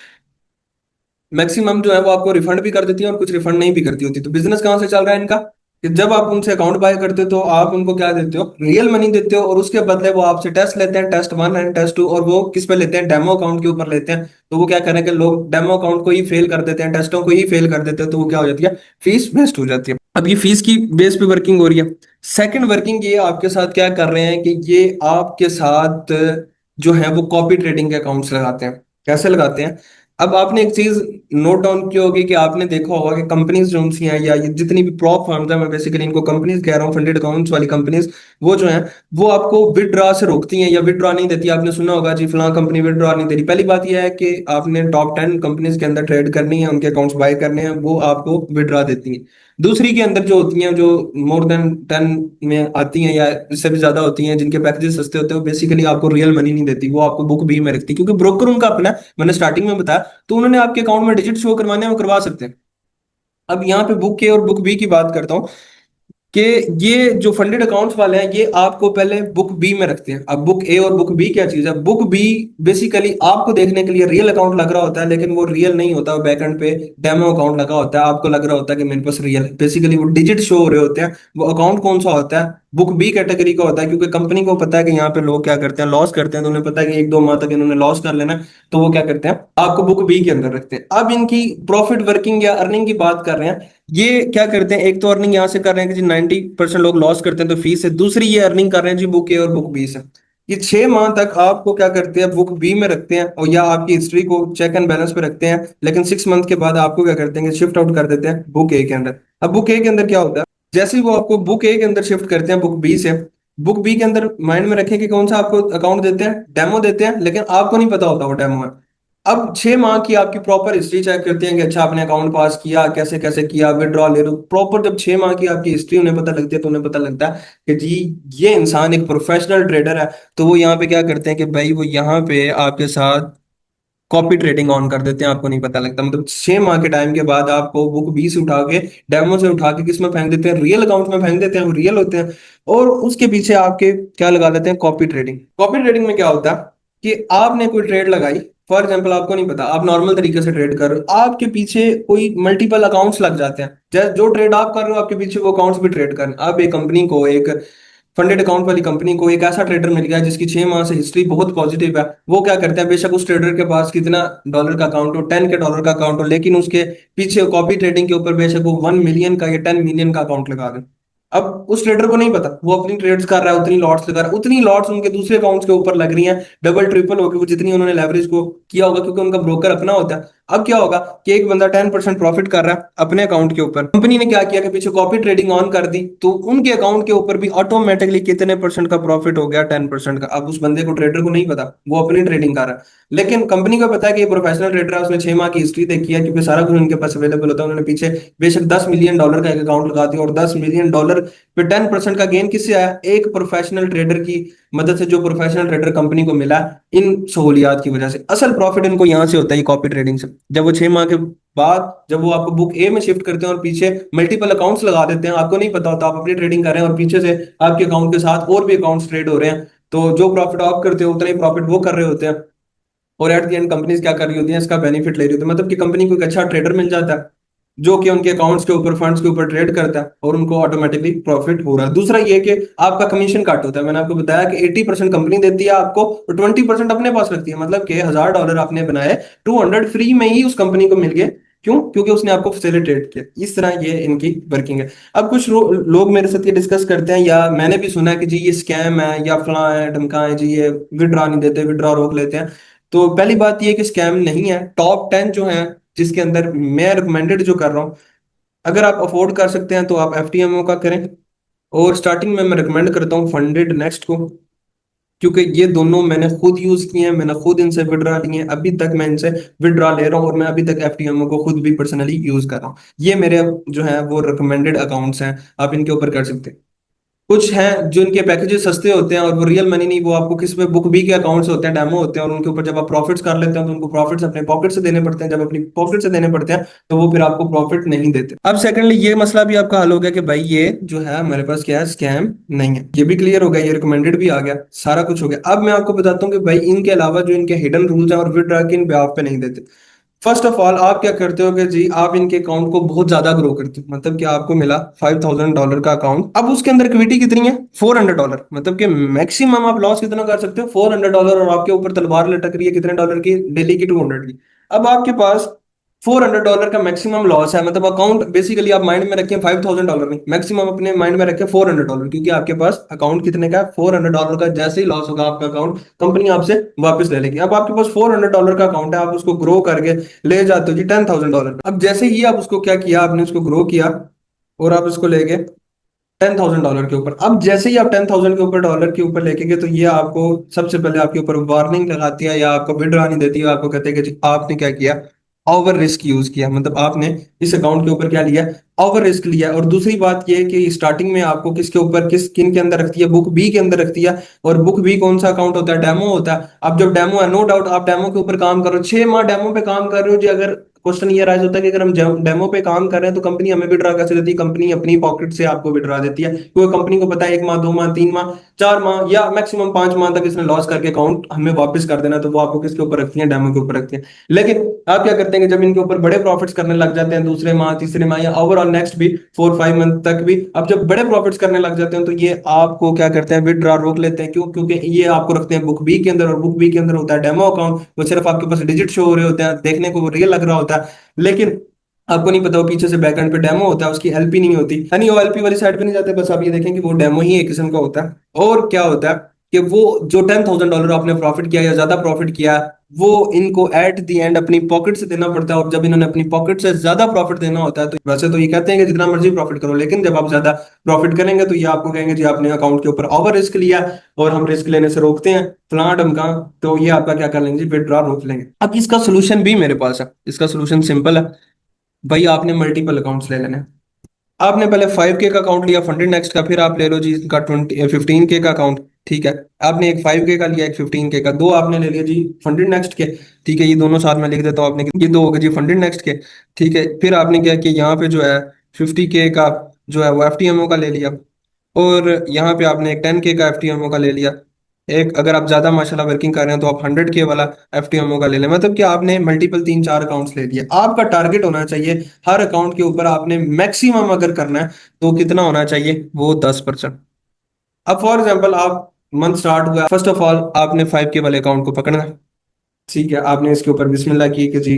मैक्सिमम जो है वो आपको रिफंड भी कर देती है और कुछ रिफंड नहीं भी करती होती। तो बिजनेस कहाँ से चल रहा है इनका, कि जब आप उनसे अकाउंट बाय करते हो तो आप उनको क्या देते हो, रियल मनी देते हो, और उसके बदले वो आपसे टेस्ट लेते हैं, टेस्ट 1 एंड टेस्ट 2, और वो किस पे लेते हैं, डेमो अकाउंट के ऊपर लेते हैं। तो वो क्या करें कि लोग डेमो अकाउंट को ही फेल कर देते हैं, टेस्टों को ही फेल कर देते हैं, तो वो क्या हो जाती है, फीस वेस्ट हो जाती है। अब ये फीस की बेस पे वर्किंग हो रही है। सेकंड वर्किंग ये आपके साथ क्या कर रहे हैं कि ये आपके साथ जो है वो कॉपी ट्रेडिंग के अकाउंट्स लगाते हैं। कैसे लगाते हैं, अब आपने एक चीज नोट डाउन की होगी कि आपने देखा होगा कि कंपनीज जो सी हैं या ये जितनी भी प्रॉप फर्म्स हैं, मैं बेसिकली इनको कंपनीज कह रहा हूँ, फंडेड अकाउंट्स वाली कंपनीज, वो जो हैं वो आपको विदड्रॉ से रोकती हैं या विदड्रॉ नहीं देती। आपने सुना होगा जी फलां कंपनी विदड्रॉ नहीं दे रही। पहली बात यह है कि आपने टॉप 10 कंपनीज के अंदर ट्रेड करनी है, उनके अकाउंट्स बाय करने हैं, वो आपको विदड्रॉ देती हैं। दूसरी के अंदर जो होती हैं, जो मोर देन 10 में आती हैं या इससे भी ज्यादा होती हैं, जिनके पैकेजेस सस्ते होते हैं, वो बेसिकली आपको रियल मनी नहीं देती, वो आपको बुक बी में रखती है, क्योंकि ब्रोकर उनका अपना है। मैंने स्टार्टिंग में बताया, तो उन्होंने आपके अकाउंट में डिजिट शो करवाने हैं, वो करवा सकते हैं। अब यहाँ पे बुक ए और बुक बी की बात करता हूँ कि ये जो फंडेड अकाउंट्स वाले हैं, ये आपको पहले बुक बी में रखते हैं। अब बुक ए और बुक बी क्या चीज है? बुक बी बेसिकली आपको देखने के लिए रियल अकाउंट लग रहा होता है, लेकिन वो रियल नहीं होता, वो बैकएंड पे डेमो अकाउंट लगा होता है। आपको लग रहा होता है कि मेरे पास रियल, बेसिकली वो डिजिट शो हो रहे होते हैं। वो अकाउंट कौन सा होता है? बुक बी कैटेगरी का होता है, क्योंकि कंपनी को पता है कि यहाँ पे लोग क्या करते हैं, लॉस करते हैं, तो उन्हें पता है कि 1-2 माह तक इन्होंने लॉस कर लेना है, तो वो क्या करते हैं, आपको बुक बी के अंदर रखते हैं। अब इनकी प्रॉफिट वर्किंग या अर्निंग की बात कर रहे हैं, ये क्या करते हैं, एक तो अर्निंग यहां से कर रहे हैं कि जी 90% लोग लॉस करते हैं तो फीस है, दूसरी ये अर्निंग कर रहे हैं जी बुक ए और बुक बी से। ये 6 माह तक आपको क्या करते हैं, बुक बी में रखते हैं और या आपकी हिस्ट्री को चेक एंड बैलेंस पे रखते हैं, लेकिन 6 मंथ के बाद आपको क्या करते हैं, शिफ्ट आउट कर देते हैं बुक ए के अंदर। अब बुक ए के अंदर क्या होता है, जैसे ही वो आपको बुक ए के अंदर शिफ्ट करते हैं बुक बी से, बुक बी के अंदर माइंड में रखें कि कौन सा आपको अकाउंट देते हैं, डेमो देते हैं, लेकिन आपको नहीं पता होता वो डेमो है। अब 6 माह की आपकी प्रॉपर हिस्ट्री चेक करते हैं कि अच्छा आपने अकाउंट पास किया, कैसे कैसे किया, विड्रॉ ले लो प्रॉपर। जब 6 माह की आपकी हिस्ट्री उन्हें पता लगती है, तो उन्हें पता लगता है कि जी ये इंसान एक प्रोफेशनल ट्रेडर है। तो वो यहाँ पे क्या करते हैं कि भाई वो यहाँ पे आपके साथ कॉपी ट्रेडिंग ऑन कर देते हैं, आपको नहीं पता लगता। मतलब 6 माह के टाइम के बाद आपको बुक बी से उठा के, डेमो से उठा के किस में फेंक देते हैं, रियल अकाउंट में फेंक देते हैं, वो रियल होते हैं। और उसके पीछे आपके क्या लगा देते हैं, कॉपी ट्रेडिंग। कॉपी ट्रेडिंग में क्या होता है कि आपने कोई ट्रेड लगाई, फॉर एग्जाम्पल आपको नहीं पता, आप नॉर्मल तरीके से ट्रेड कर रहे हो, आपके पीछे कोई मल्टीपल अकाउंट्स लग जाते हैं। जैसे जो ट्रेड आप कर रहे हो, आपके पीछे वो अकाउंट्स भी ट्रेड कर रहे हैं। आप एक कंपनी को, एक फंडेड अकाउंट वाली कंपनी को एक ऐसा ट्रेडर मिल गया जिसकी 6 माह से हिस्ट्री बहुत पॉजिटिव है, वो क्या करते हैं, बेशक उस ट्रेडर के पास कितना डॉलर का अकाउंट हो, 10 के डॉलर का अकाउंट हो, लेकिन उसके पीछे कॉपी ट्रेडिंग के ऊपर बेशक वो 1 मिलियन का या 10 मिलियन का अकाउंट लगा दे। अब उस ट्रेडर को नहीं पता, वो अपनी ट्रेड्स कर रहा है, उतनी लॉट्स लगा रहा है, उतनी लॉट्स उनके दूसरे अकाउंट्स के ऊपर लग रही हैं, डबल ट्रिपल होगी वो जितनी उन्होंने लेवरेज को किया होगा, क्योंकि उनका ब्रोकर अपना होता है। अब क्या होगा कि एक बंदा 10% प्रॉफिट कर रहा है अपने अकाउंट के ऊपर, कंपनी ने क्या किया कि पीछे कॉपी ट्रेडिंग ऑन कर दी, तो उनके अकाउंट के ऊपर भी ऑटोमेटिकली कितने परसेंट का प्रॉफिट हो गया, 10% का। अब उस बंदे को, ट्रेडर को नहीं पता, वो अपनी ट्रेडिंग कर रहा है, लेकिन कंपनी को पता है कि ये प्रोफेशनल ट्रेडर है, उसने 6 माह की हिस्ट्री देखी है, क्योंकि सारा कुछ उनके पास अवेलेबल होता है। उन्होंने पीछे बेशक 10 मिलियन डॉलर का एक अकाउंट लगा दिया, और 10 मिलियन डॉलर पे 10% का गेन किससे आया, एक प्रोफेशनल ट्रेडर की मदद से, जो प्रोफेशनल ट्रेडर कंपनी को मिला इन सहूलियात की वजह से। असल प्रॉफिट इनको यहां से होता है कॉपी ट्रेडिंग से। जब वो 6 माह के बाद जब वो आपको बुक ए में शिफ्ट करते हैं और पीछे मल्टीपल अकाउंट्स लगा देते हैं, आपको नहीं पता होता, आप अपनी ट्रेडिंग कर रहे हैं और पीछे से आपके अकाउंट के साथ और भी अकाउंट्स ट्रेड हो रहे हैं, तो जो प्रॉफिट आप करते हो उतना ही प्रॉफिट वो कर रहे होते हैं। और एट द एंड कंपनीज क्या कर रही होती हैं, इसका बेनिफिट ले रही होती है। मतलब कि कंपनी को एक अच्छा ट्रेडर मिल जाता है जो कि उनके अकाउंट्स के ऊपर, फंड्स के ऊपर ट्रेड करता है, और उनको ऑटोमेटिकली प्रॉफिट हो रहा है। दूसरा ये कि आपका कमीशन काट होता है। मैंने आपको बताया कि 80% कंपनी देती है आपको और 20% अपने पास रखती है। मतलब कि $1000 आपने बनाए, 200 फ्री में ही उस कंपनी को मिल गए। क्यों? क्योंकि उसने आपको फैसिलिटेट किया। इस तरह ये इनकी वर्किंग है। अब कुछ लोग मेरे साथ ये डिस्कस करते हैं, या मैंने भी सुना है कि जी ये स्कैम है या फलां है ढमका है, जी ये विड्रॉ नहीं देते, विड्रॉ रोक लेते हैं। तो पहली बात ये कि स्कैम नहीं है। टॉप 10 जो है, जिसके अंदर मैं रिकमेंडेड जो कर रहा हूँ, अगर आप अफोर्ड कर सकते हैं तो आप एफटीएमओ का करें। और स्टार्टिंग में मैं रिकमेंड करता हूँ फंडेड नेक्स्ट को, क्योंकि ये दोनों मैंने खुद यूज किए हैं, मैंने खुद इनसे विड्रा लिए हैं, अभी तक मैं इनसे विड्रा ले रहा हूँ, और मैं अभी तक एफटीएमओ को खुद भी पर्सनली यूज कर रहा हूँ। ये मेरे जो है वो रिकमेंडेड अकाउंट्स हैं, आप इनके ऊपर कर सकते हैं। कुछ हैं जो इनके पैकेजेस सस्ते होते हैं और वो रियल मनी नहीं, वो आपको किस में, बुक बी के अकाउंट्स होते हैं, डेमो होते हैं, और उनके ऊपर जब आप प्रॉफिट्स कर लेते हैं तो उनको प्रॉफिट्स अपने पॉकेट से देने पड़ते हैं। जब अपनी पॉकेट से देने पड़ते हैं तो वो फिर आपको प्रॉफिट नहीं देते। अब सेकंडली ये मसला भी आपका हल हो गया कि भाई ये जो है हमारे पास क्या है, स्कैम नहीं है, ये भी क्लियर हो गया, ये रिकमेंडेड भी आ गया, सारा कुछ हो गया। अब मैं आपको बताता हूँ कि भाई इनके अलावा जो इनके हिडन रूल्स हैं और विड्रॉ के इन पे आप पे नहीं देते। फर्स्ट ऑफ ऑल आप क्या करते हो कि जी आप इनके अकाउंट को बहुत ज्यादा ग्रो करते हो। मतलब कि आपको मिला $5000 का अकाउंट, अब उसके अंदर इक्विटी कितनी है, $400। मतलब कि मैक्सिमम आप लॉस कितना कर सकते हो, $400, और आपके ऊपर तलवार लटक रही है कितने डॉलर की, डेली की 200 की। अब आपके पास $400 का मैक्सिमम लॉस है, मतलब अकाउंट बेसिकली आप माइंड में रखें $5,000 नहीं, मैक्सिमम अपने माइंड में रखें $400, क्योंकि आपके पास अकाउंट कितने का है, $400 का। जैसे ही लॉस होगा आपका अकाउंट, कंपनी आपसे वापस ले लेगी। अब आपके पास $400 का अकाउंट है, आप उसको ग्रो करके ले जाते हो जी $10,000। अब जैसे ही आप उसको क्या किया, आपने उसको ग्रो किया और आप उसको ले गए $10,000 के ऊपर। अब जैसे ही आप 10,000 के ऊपर डॉलर के ऊपर लेके गए, तो ये आपको सबसे पहले आपके ऊपर वार्निंग लगाती है या आपको विड्रॉ नहीं देती है। आपको कहते हैं कि जी आपने क्या किया, ओवर रिस्क यूज किया, मतलब आपने इस अकाउंट के ऊपर क्या लिया, ओवर रिस्क लिया। और दूसरी बात ये है कि स्टार्टिंग में आपको किसके ऊपर, किन के अंदर रखती है, बुक बी के अंदर रखती है। और बुक बी कौन सा अकाउंट होता है, डेमो होता है। अब जब डेमो है, नो डाउट आप डेमो के ऊपर काम करो, 6 माह डेमो पे काम कर रहे हो जी। अगर क्वेश्चन ये राइज होता है कि अगर हम डेमो पे काम कर रहे हैं तो कंपनी हमें विड्रा कैसे देती है, कंपनी अपनी पॉकेट से आपको विड्रा देती है, क्योंकि कंपनी को पता है 1 माह, 2 माह, 3 माह, 4 माह या मैक्सिमम 5 माह तक इसने लॉस करके अकाउंट हमें वापस कर देना, तो वो आपको किसके ऊपर रखती है, डेमो के ऊपर रखती है। लेकिन आप क्या करते हैं कि जब इनके ऊपर बड़े प्रॉफिट्स करने लग जाते हैं, दूसरे माह, तीसरे माह या ओवरऑल नेक्स्ट भी 4-5 मंथ तक भी, अब जब बड़े प्रॉफिट्स करने लग जाते हैं तो ये आपको क्या करते हैं, विड्रॉ रोक लेते हैं। क्यों? क्योंकि ये आपको रखते हैं बुक बी के अंदर, और बुक बी के अंदर होता है डेमो अकाउंट। वो सिर्फ आपके पास डिजिट शो हो रहे होते हैं, देखने को वो रियल लग रहा होता है, लेकिन आपको नहीं पता वो पीछे से बैकएंड पे डेमो होता है, उसकी एलपी नहीं होती, यानी वो एलपी वाली साइड पे नहीं जाते। बस आप ये देखें कि वो डेमो ही एक किस्म का होता है। और क्या होता है कि वो जो $10,000 आपने प्रॉफिट किया या ज्यादा प्रॉफिट किया, वो इनको एट द एंड अपनी पॉकेट से देना पड़ता है। और जब इन्होंने अपनी पॉकेट से ज्यादा प्रॉफिट देना होता है, तो वैसे तो ये कहते हैं कि जितना मर्जी प्रॉफिट करो, लेकिन जब आप ज्यादा प्रॉफिट करेंगे तो ये आपको कहेंगे जी आपने अकाउंट के ऊपर ओवर रिस्क लिया और हम रिस्क लेने से रोकते हैं, फलां ढमका। तो ये आपका क्या कर लेंगे जी, विड्रॉ रोक लेंगे। अब इसका सोल्यूशन भी मेरे पास है, इसका सोल्यूशन सिंपल है। भाई आपने मल्टीपल अकाउंट्स ले लेने हैं। आपने पहले 5K का अकाउंट लिया फंडेड नेक्स्ट का, फिर आप ले लो जी इसका 15K का अकाउंट। ठीक है, आपने एक 5K का लिया, एक 15K का, दो आपने ले लिया जी फंडेड नेक्स्ट के। ठीक है, ये दोनों साथ में लिख देता हूँ आपने, ये दो हो गए जी फंडेड नेक्स्ट के। ठीक है, फिर आपने क्या किया, यहाँ पे जो है 50K का जो है वो FTMO का ले लिया। और यहाँ पे आपने एक 10K का FTMO का ले लिया। एक अगर आप ज्यादा माशाल्लाह वर्किंग कर रहे हैं तो आप 100K वाला FTMO का ले लें। मतलब कि आपने मल्टीपल 3-4 अकाउंट्स ले लिए। आपका टारगेट होना चाहिए हर अकाउंट के ऊपर आपने मैक्सिमम अगर करना है तो कितना होना चाहिए, वो 10%। अब फॉर एग्जाम्पल आप मंथ स्टार्ट हुआ, फर्स्ट ऑफ ऑल आपने 5K वाले अकाउंट को पकड़ना है। ठीक है, आपने इसके ऊपर बिस्मिल्लाह की कि जी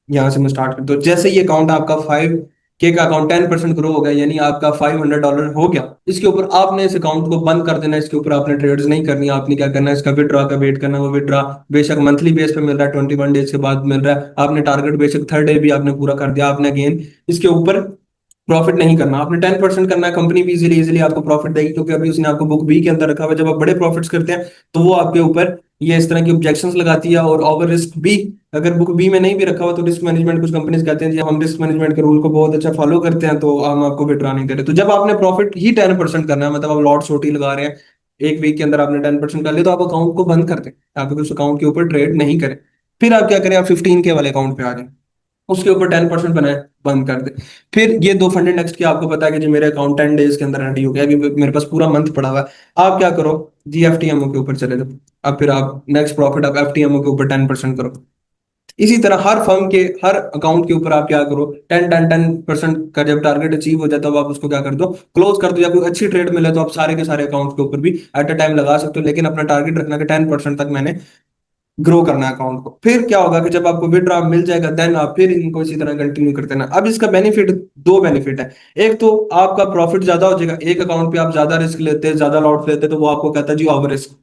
यहाँ से मैं स्टार्ट कर दो। जैसे ये अकाउंट आपका 5K का अकाउंट 10% ग्रो हो गया, यानी आपका $500 हो गया, इसके ऊपर आपने इस अकाउंट को बंद कर देना है। इसके ऊपर आपने ट्रेड्स नहीं करनी। आपने क्या करना है, इसका विड्रॉ का वेट करना है। वो विड्रॉ बेशक मंथली बेस पे मिल रहा है, 21 डेज के बाद मिल रहा है, आपने टारगेट बेशक थर्ड डे भी आपने पूरा कर दिया, आपने अगेन इसके ऊपर प्रॉफिट नहीं करना। आपने 10% करना है, कंपनी भी इजीली इजीली आपको प्रॉफिट देगी, क्योंकि अभी उसने आपको बुक बी के अंदर रखा हुआ है। जब आप बड़े प्रॉफिट्स करते हैं तो वो आपके ऊपर ये इस तरह की ऑब्जेक्शंस लगाती है, और ओवर रिस्क भी अगर बुक बी में नहीं भी रखा हुआ तो रिस्क मैनेजमेंट, कुछ कंपनीज कहते हैं जी हम रिस्क मैनेजमेंट के रूल को बहुत अच्छा फॉलो करते हैं तो हम आपको विड्रॉ नहीं दे रहे। तो जब आपने प्रॉफिट ही 10% करना है, मतलब आप लॉट छोटी लगा रहे हैं, एक वीक के अंदर आपने 10% कर लिया, तो आप अकाउंट को बंद कर दें, आप उस अकाउंट के ऊपर ट्रेड नहीं करें। फिर आप क्या करें, आप 15K वाले अकाउंट पे आ जाए, उसके ऊपर 10% बनाए, बंद कर दे। फिर ये दो फंडेड नेक्स्ट की आपको पता है कि जी मेरे अकाउंट 10 डेज के अंदर रेडी हो गया, अभी मेरे पास पूरा मंथ पड़ा हुआ है। आप क्या करो जी, FTMO के ऊपर चले जाओ। अब फिर आप नेक्स्ट प्रॉफिट आप FTMO के ऊपर 10% करो। इसी तरह हर फर्म के हर अकाउंट के ऊपर आप क्या करो, 10-10-10% का जब टारगेट अचीव हो जाता है, तो आप उसको क्या कर दो, क्लोज कर दो। या कोई अच्छी ट्रेड मिले तो आप सारे के सारे अकाउंट के ऊपर भी एट अ टाइम लगा सकते हो, लेकिन अपना टारगेट रखना कि 10% तक मैंने ग्रो करना है अकाउंट को। फिर क्या होगा कि जब आपको विड्रॉ मिल जाएगा, देन आप फिर इनको इसी तरह कंटिन्यू करते रहना। अब इसका बेनिफिट, दो बेनिफिट है। एक तो आपका प्रॉफिट ज्यादा हो जाएगा, एक अकाउंट पे आप ज्यादा रिस्क लेते हैं, ज्यादा लॉट लेते हैं, तो वो आपको कहता है जी ओवर रिस्क।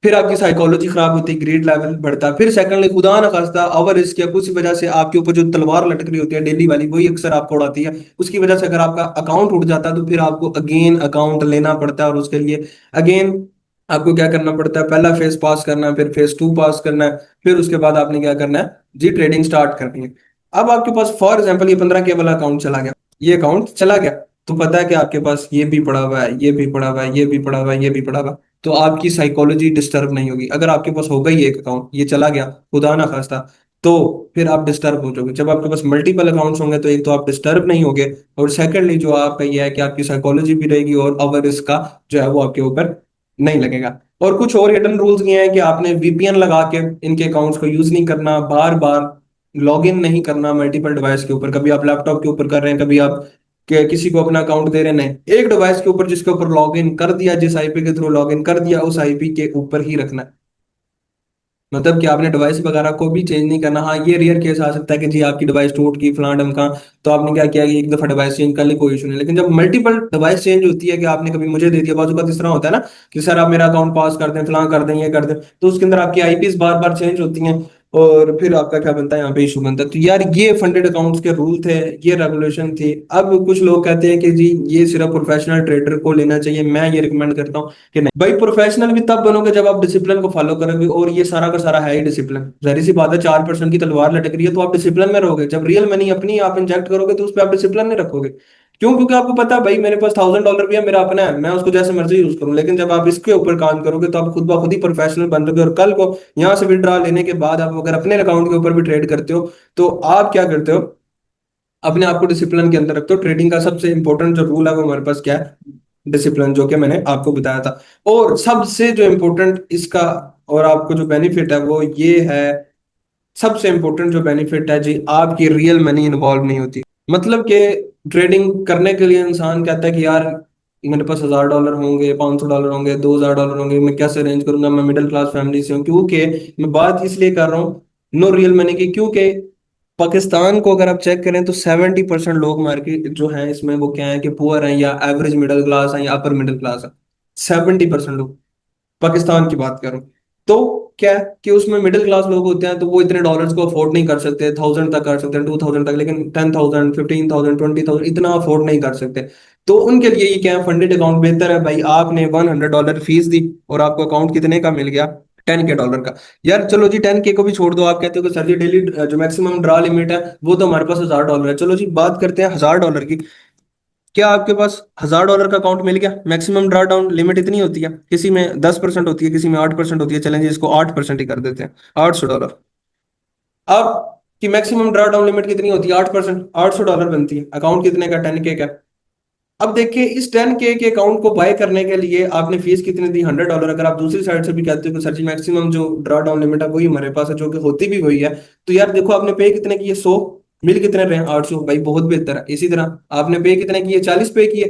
फिर आपकी साइकोलॉजी खराब होती है, ग्रीड लेवल बढ़ता है। फिर सेकंडली खुदा ना खास्ता ओवर रिस्क या कुछ वजह से आपके ऊपर जो तलवार लटक रही होती है डेली वाली, वही अक्सर आपको उड़ाती है। उसकी वजह से अगर आपका अकाउंट उठ जाता है तो फिर आपको अगेन अकाउंट लेना पड़ता है, और उसके लिए अगेन आपको क्या करना पड़ता है, पहला फेज पास करना है, फिर फेज 2 पास करना है, फिर उसके बाद आपने क्या करना है जी, ट्रेडिंग स्टार्ट करनी है। अब आपके पास फॉर एग्जाम्पल ये 15K वाला अकाउंट चला गया, ये अकाउंट चला गया, तो पता है कि आपके पास ये भी पड़ा हुआ है, ये भी पड़ा हुआ है, ये भी पड़ा हुआ है, ये भी पड़ा हुआ है। तो आपकी साइकोलॉजी डिस्टर्ब नहीं होगी। अगर आपके पास होगा ही एक अकाउंट, ये चला गया खुदा ना खास्ता, तो फिर आप डिस्टर्ब हो जाओगे। जब आपके पास मल्टीपल अकाउंट्स होंगे तो एक तो आप डिस्टर्ब नहीं होगे, और सेकंडली जो आपका ये है कि आपकी साइकोलॉजी भी रहेगी, और ओवर रिस्क का जो है वो आपके ऊपर नहीं लगेगा। और कुछ और हिडन रूल्स ये हैं कि आपने VPN लगा के इनके अकाउंट्स को यूज नहीं करना, बार बार लॉग इन नहीं करना मल्टीपल डिवाइस के ऊपर। कभी आप लैपटॉप के ऊपर कर रहे हैं, कभी आप किसी को अपना अकाउंट दे रहे हैं, नहीं, एक डिवाइस के ऊपर जिसके ऊपर लॉग इन कर दिया, जिस IP के थ्रू लॉग इन कर दिया, उस IP के ऊपर ही रखना है। मतलब कि आपने डिवाइस वगैरह को भी चेंज नहीं करना। हाँ, ये रेयर केस आ सकता है कि जी आपकी डिवाइस टूट गई फलाना ढमका, तो आपने क्या किया कि एक दफा डिवाइस चेंज कर ली, कोई इशू नहीं। लेकिन जब मल्टीपल डिवाइस चेंज होती है कि आपने कभी मुझे दे दिया, बाजू का तीसरा होता है ना कि सर आप मेरा अकाउंट पास कर दें, फलां कर दें, ये कर दें, तो उसके अंदर आपकी आईपीस बार बार चेंज होती हैं, और फिर आपका क्या बनता है, यहाँ पे इशू बनता है। तो यार ये फंडेड अकाउंट्स के रूल थे, ये रेगुलेशन थी। अब कुछ लोग कहते हैं कि जी ये सिर्फ प्रोफेशनल ट्रेडर को लेना चाहिए, मैं ये रिकमेंड करता हूँ कि नहीं भाई, प्रोफेशनल भी तब बनोगे जब आप डिसिप्लिन को फॉलो करोगे, और ये सारा का सारा है ही डिसिप्लिन। जाहिर सी बात है, 4% की तलवार लटक रही है तो आप डिसिप्लिन में रहोगे, जब रियल मनी अपनी आप इंजेक्ट करोगे तो उस पर आप डिसिप्लिन नहीं रखोगे। क्यों? क्योंकि आपको पता है भाई मेरे पास $1000 भी है, मेरा अपना है, मैं उसको जैसे मर्जी यूज करूं। लेकिन जब आप इसके ऊपर काम करोगे तो आप खुद ब खुद ही प्रोफेशनल बन रहे हो, और कल को यहाँ से विड्रॉ लेने के बाद आप अगर अपने अकाउंट के ऊपर भी ट्रेड करते हो, तो आप क्या करते हो, अपने आप को डिसिप्लिन के अंदर रखते हो। ट्रेडिंग का सबसे इंपॉर्टेंट जो रूल है वो हमारे पास क्या है, डिसिप्लिन, जो कि मैंने आपको बताया था। और सबसे जो इम्पोर्टेंट इसका और आपको जो बेनिफिट है वो ये है, सबसे इंपॉर्टेंट जो बेनिफिट है जी, आपकी रियल मनी इन्वॉल्व नहीं होती। मतलब कि ट्रेडिंग करने के लिए इंसान कहता है कि यार मेरे पास $1000 होंगे, $500 होंगे, $2000 होंगे, मैं कैसे अरेंज करूंगा, मैं मिडिल क्लास फैमिली से हूँ। क्योंकि मैं बात इसलिए कर रहा हूँ नो रियल मनी की, क्योंकि पाकिस्तान को अगर आप चेक करें तो 70% लोग मार्केट जो हैं इसमें वो क्या है कि पुअर हैं, या एवरेज मिडिल क्लास हैं, या अपर मिडिल क्लास है। 70% लोग, पाकिस्तान की बात करूं, तो क्या है कि उसमें मिडिल क्लास लोग होते हैं, तो वो इतने डॉलर्स को अफोर्ड नहीं कर सकते, 1000 तक कर सकते हैं, 2000 तक, लेकिन 10,000, 15,000, 20,000 इतना अफोर्ड नहीं कर सकते। तो उनके लिए ये क्या है, फंडेड अकाउंट बेहतर है भाई। आपने $100 फीस दी और आपको अकाउंट कितने का मिल गया, $10K का। यार चलो जी, 10K को भी छोड़ दो, आप कहते हो कि सर जी डेली जो मैक्सिमम ड्रा लिमिट है वो तो हमारे पास $1000 है। चलो जी बात करते हैं $1000 की। क्या आपके पास $1000 का अकाउंट मिल गया? मैक्सिमम ड्रा डाउन लिमिट इतनी होती है, किसी में 10% होती है, किसी में 8% होती है। चलेंगे इसको 8% ही कर देते हैं, $800। अब कि मैक्सिमम ड्रा डाउन लिमिट कितनी होती है, 8%, $800 बनती है। अकाउंट कितने का, 10K का। अब देखिए इस 10K के अकाउंट को बाय करने के लिए आपने फीस कितनी दी, $100। अगर आप दूसरी साइड से भी कहते हो कि सर जी मैक्सिमम जो ड्रा डाउन लिमिट है वही हमारे पास है, जो कि होती भी वही है, तो यार देखो आपने पे कितने किए, 100, मिल कितने रहे, 800 भाई, बहुत बेहतर है। इसी तरह आपने पे कितने किए, 40 पे किए,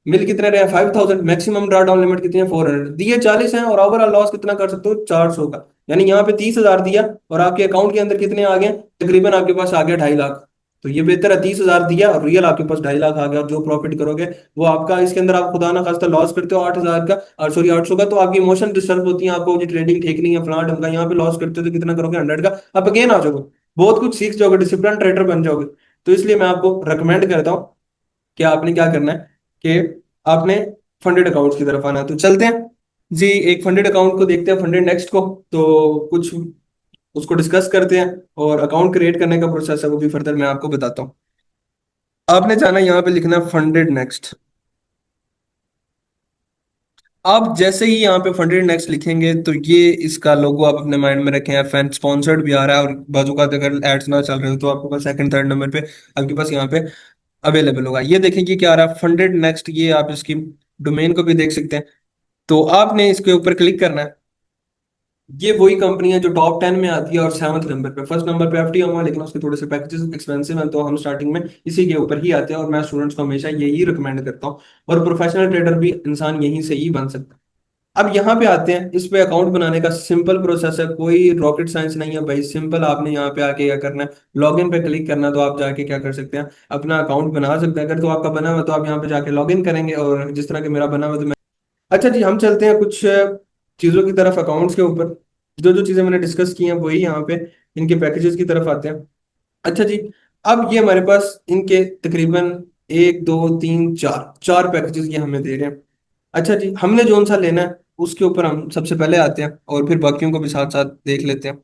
मिल कितने रहे, 5000। मैक्सिमम ड्रा डाउन लिमिट कितनी है, 400, दिए 40 है, और ओवरऑल लॉस कितना कर सकते हो, 400 का। यानी यहाँ पे 30,000 दिया और आपके अकाउंट के अंदर कितने आ गए, तकरीबन आपके पास आ गया 2.5 लाख। तो ये बेहतर है, 30,000 दिया और रियल आपके पास 2.5 लाख आ गया, और जो प्रॉफिट करोगे वो आपका। इसके अंदर आप खुदा ना खास्ता लॉस करते हो 8,000 का, और सॉरी 800 का, तो आपकी इमोशन डिस्टर्ब होती है, आपको जी ट्रेडिंग ठीक नहीं है फलाना ढंग का। यहाँ पे लॉस करते हो तो कितना करोगे, 100 का, आप अगेन आ जाओगे, बहुत कुछ सीख जाओगे, डिसिप्लिन ट्रेडर बन जाओगे। तो इसलिए मैं आपको रिकमेंड करता हूँ कि आपने क्या करना है कि आपने फंडेड अकाउंट्स की तरफ आना है। तो चलते हैं जी, एक फंडेड अकाउंट को देखते हैं, फंडेड नेक्स्ट को। तो कुछ उसको डिस्कस करते हैं, और अकाउंट क्रिएट करने का प्रोसेस है वो भी फर्दर मैं आपको बताता हूँ। आपने जाना है यहाँ पे लिखना है फंडेड नेक्स्ट। आप जैसे ही यहाँ पे फंडेड नेक्स्ट लिखेंगे तो ये इसका लोगो आप अपने माइंड में रखें, फैन स्पॉन्सर्ड भी आ रहा है, और बाजू का अगर एड्स ना चल रहे हो तो आपके पास सेकंड थर्ड नंबर पे आपके पास यहाँ पे अवेलेबल होगा। ये देखें कि क्या आ रहा है, फंडेड नेक्स्ट। ये आप इसकी डोमेन को भी देख सकते हैं। तो आपने इसके ऊपर क्लिक करना है। ये वही कंपनी है जो टॉप 10 में आती है, और 7th नंबर पे, फर्स्ट नंबर पे एफटीएम हुआ, लेकिन उसके थोड़े से पैकेजेस एक्सपेंसिव हैं, तो हम स्टार्टिंग में इसी के ऊपर ही आते हैं, और मैं स्टूडेंट्स को हमेशा यही रिकमेंड करता हूँ। और प्रोफेशनल ट्रेडर भी इंसान यहीं से ही बन सकता है। अब यहाँ पे आते हैं, इस पे अकाउंट बनाने का सिंपल प्रोसेस है, कोई रॉकेट साइंस नहीं है भाई, सिंपल। आपने यहाँ पे आके क्या करना है, लॉगिन पे क्लिक करना है, तो आप जाके क्या कर सकते हैं, अपना अकाउंट बना सकते हैं। अगर तो आपका बना हुआ है, तो आप यहाँ पे जाके लॉगिन करेंगे, और जिस तरह के मेरा बना हुआ है तो मैं, अच्छा जी हम चलते हैं कुछ चीज़ों की तरफ, अकाउंट्स के ऊपर। जो जो चीज़ें मैंने डिस्कस की हैं वही यहाँ पे इनके पैकेजेस की तरफ आते हैं। अच्छा जी, अब ये हमारे पास इनके तकरीबन 1 2 3 4 4 पैकेजेस ये हमें दे रहे हैं। अच्छा जी, हमने जोन सा लेना है उसके ऊपर हम सबसे पहले आते हैं, और फिर बाकियों को भी साथ साथ देख लेते हैं।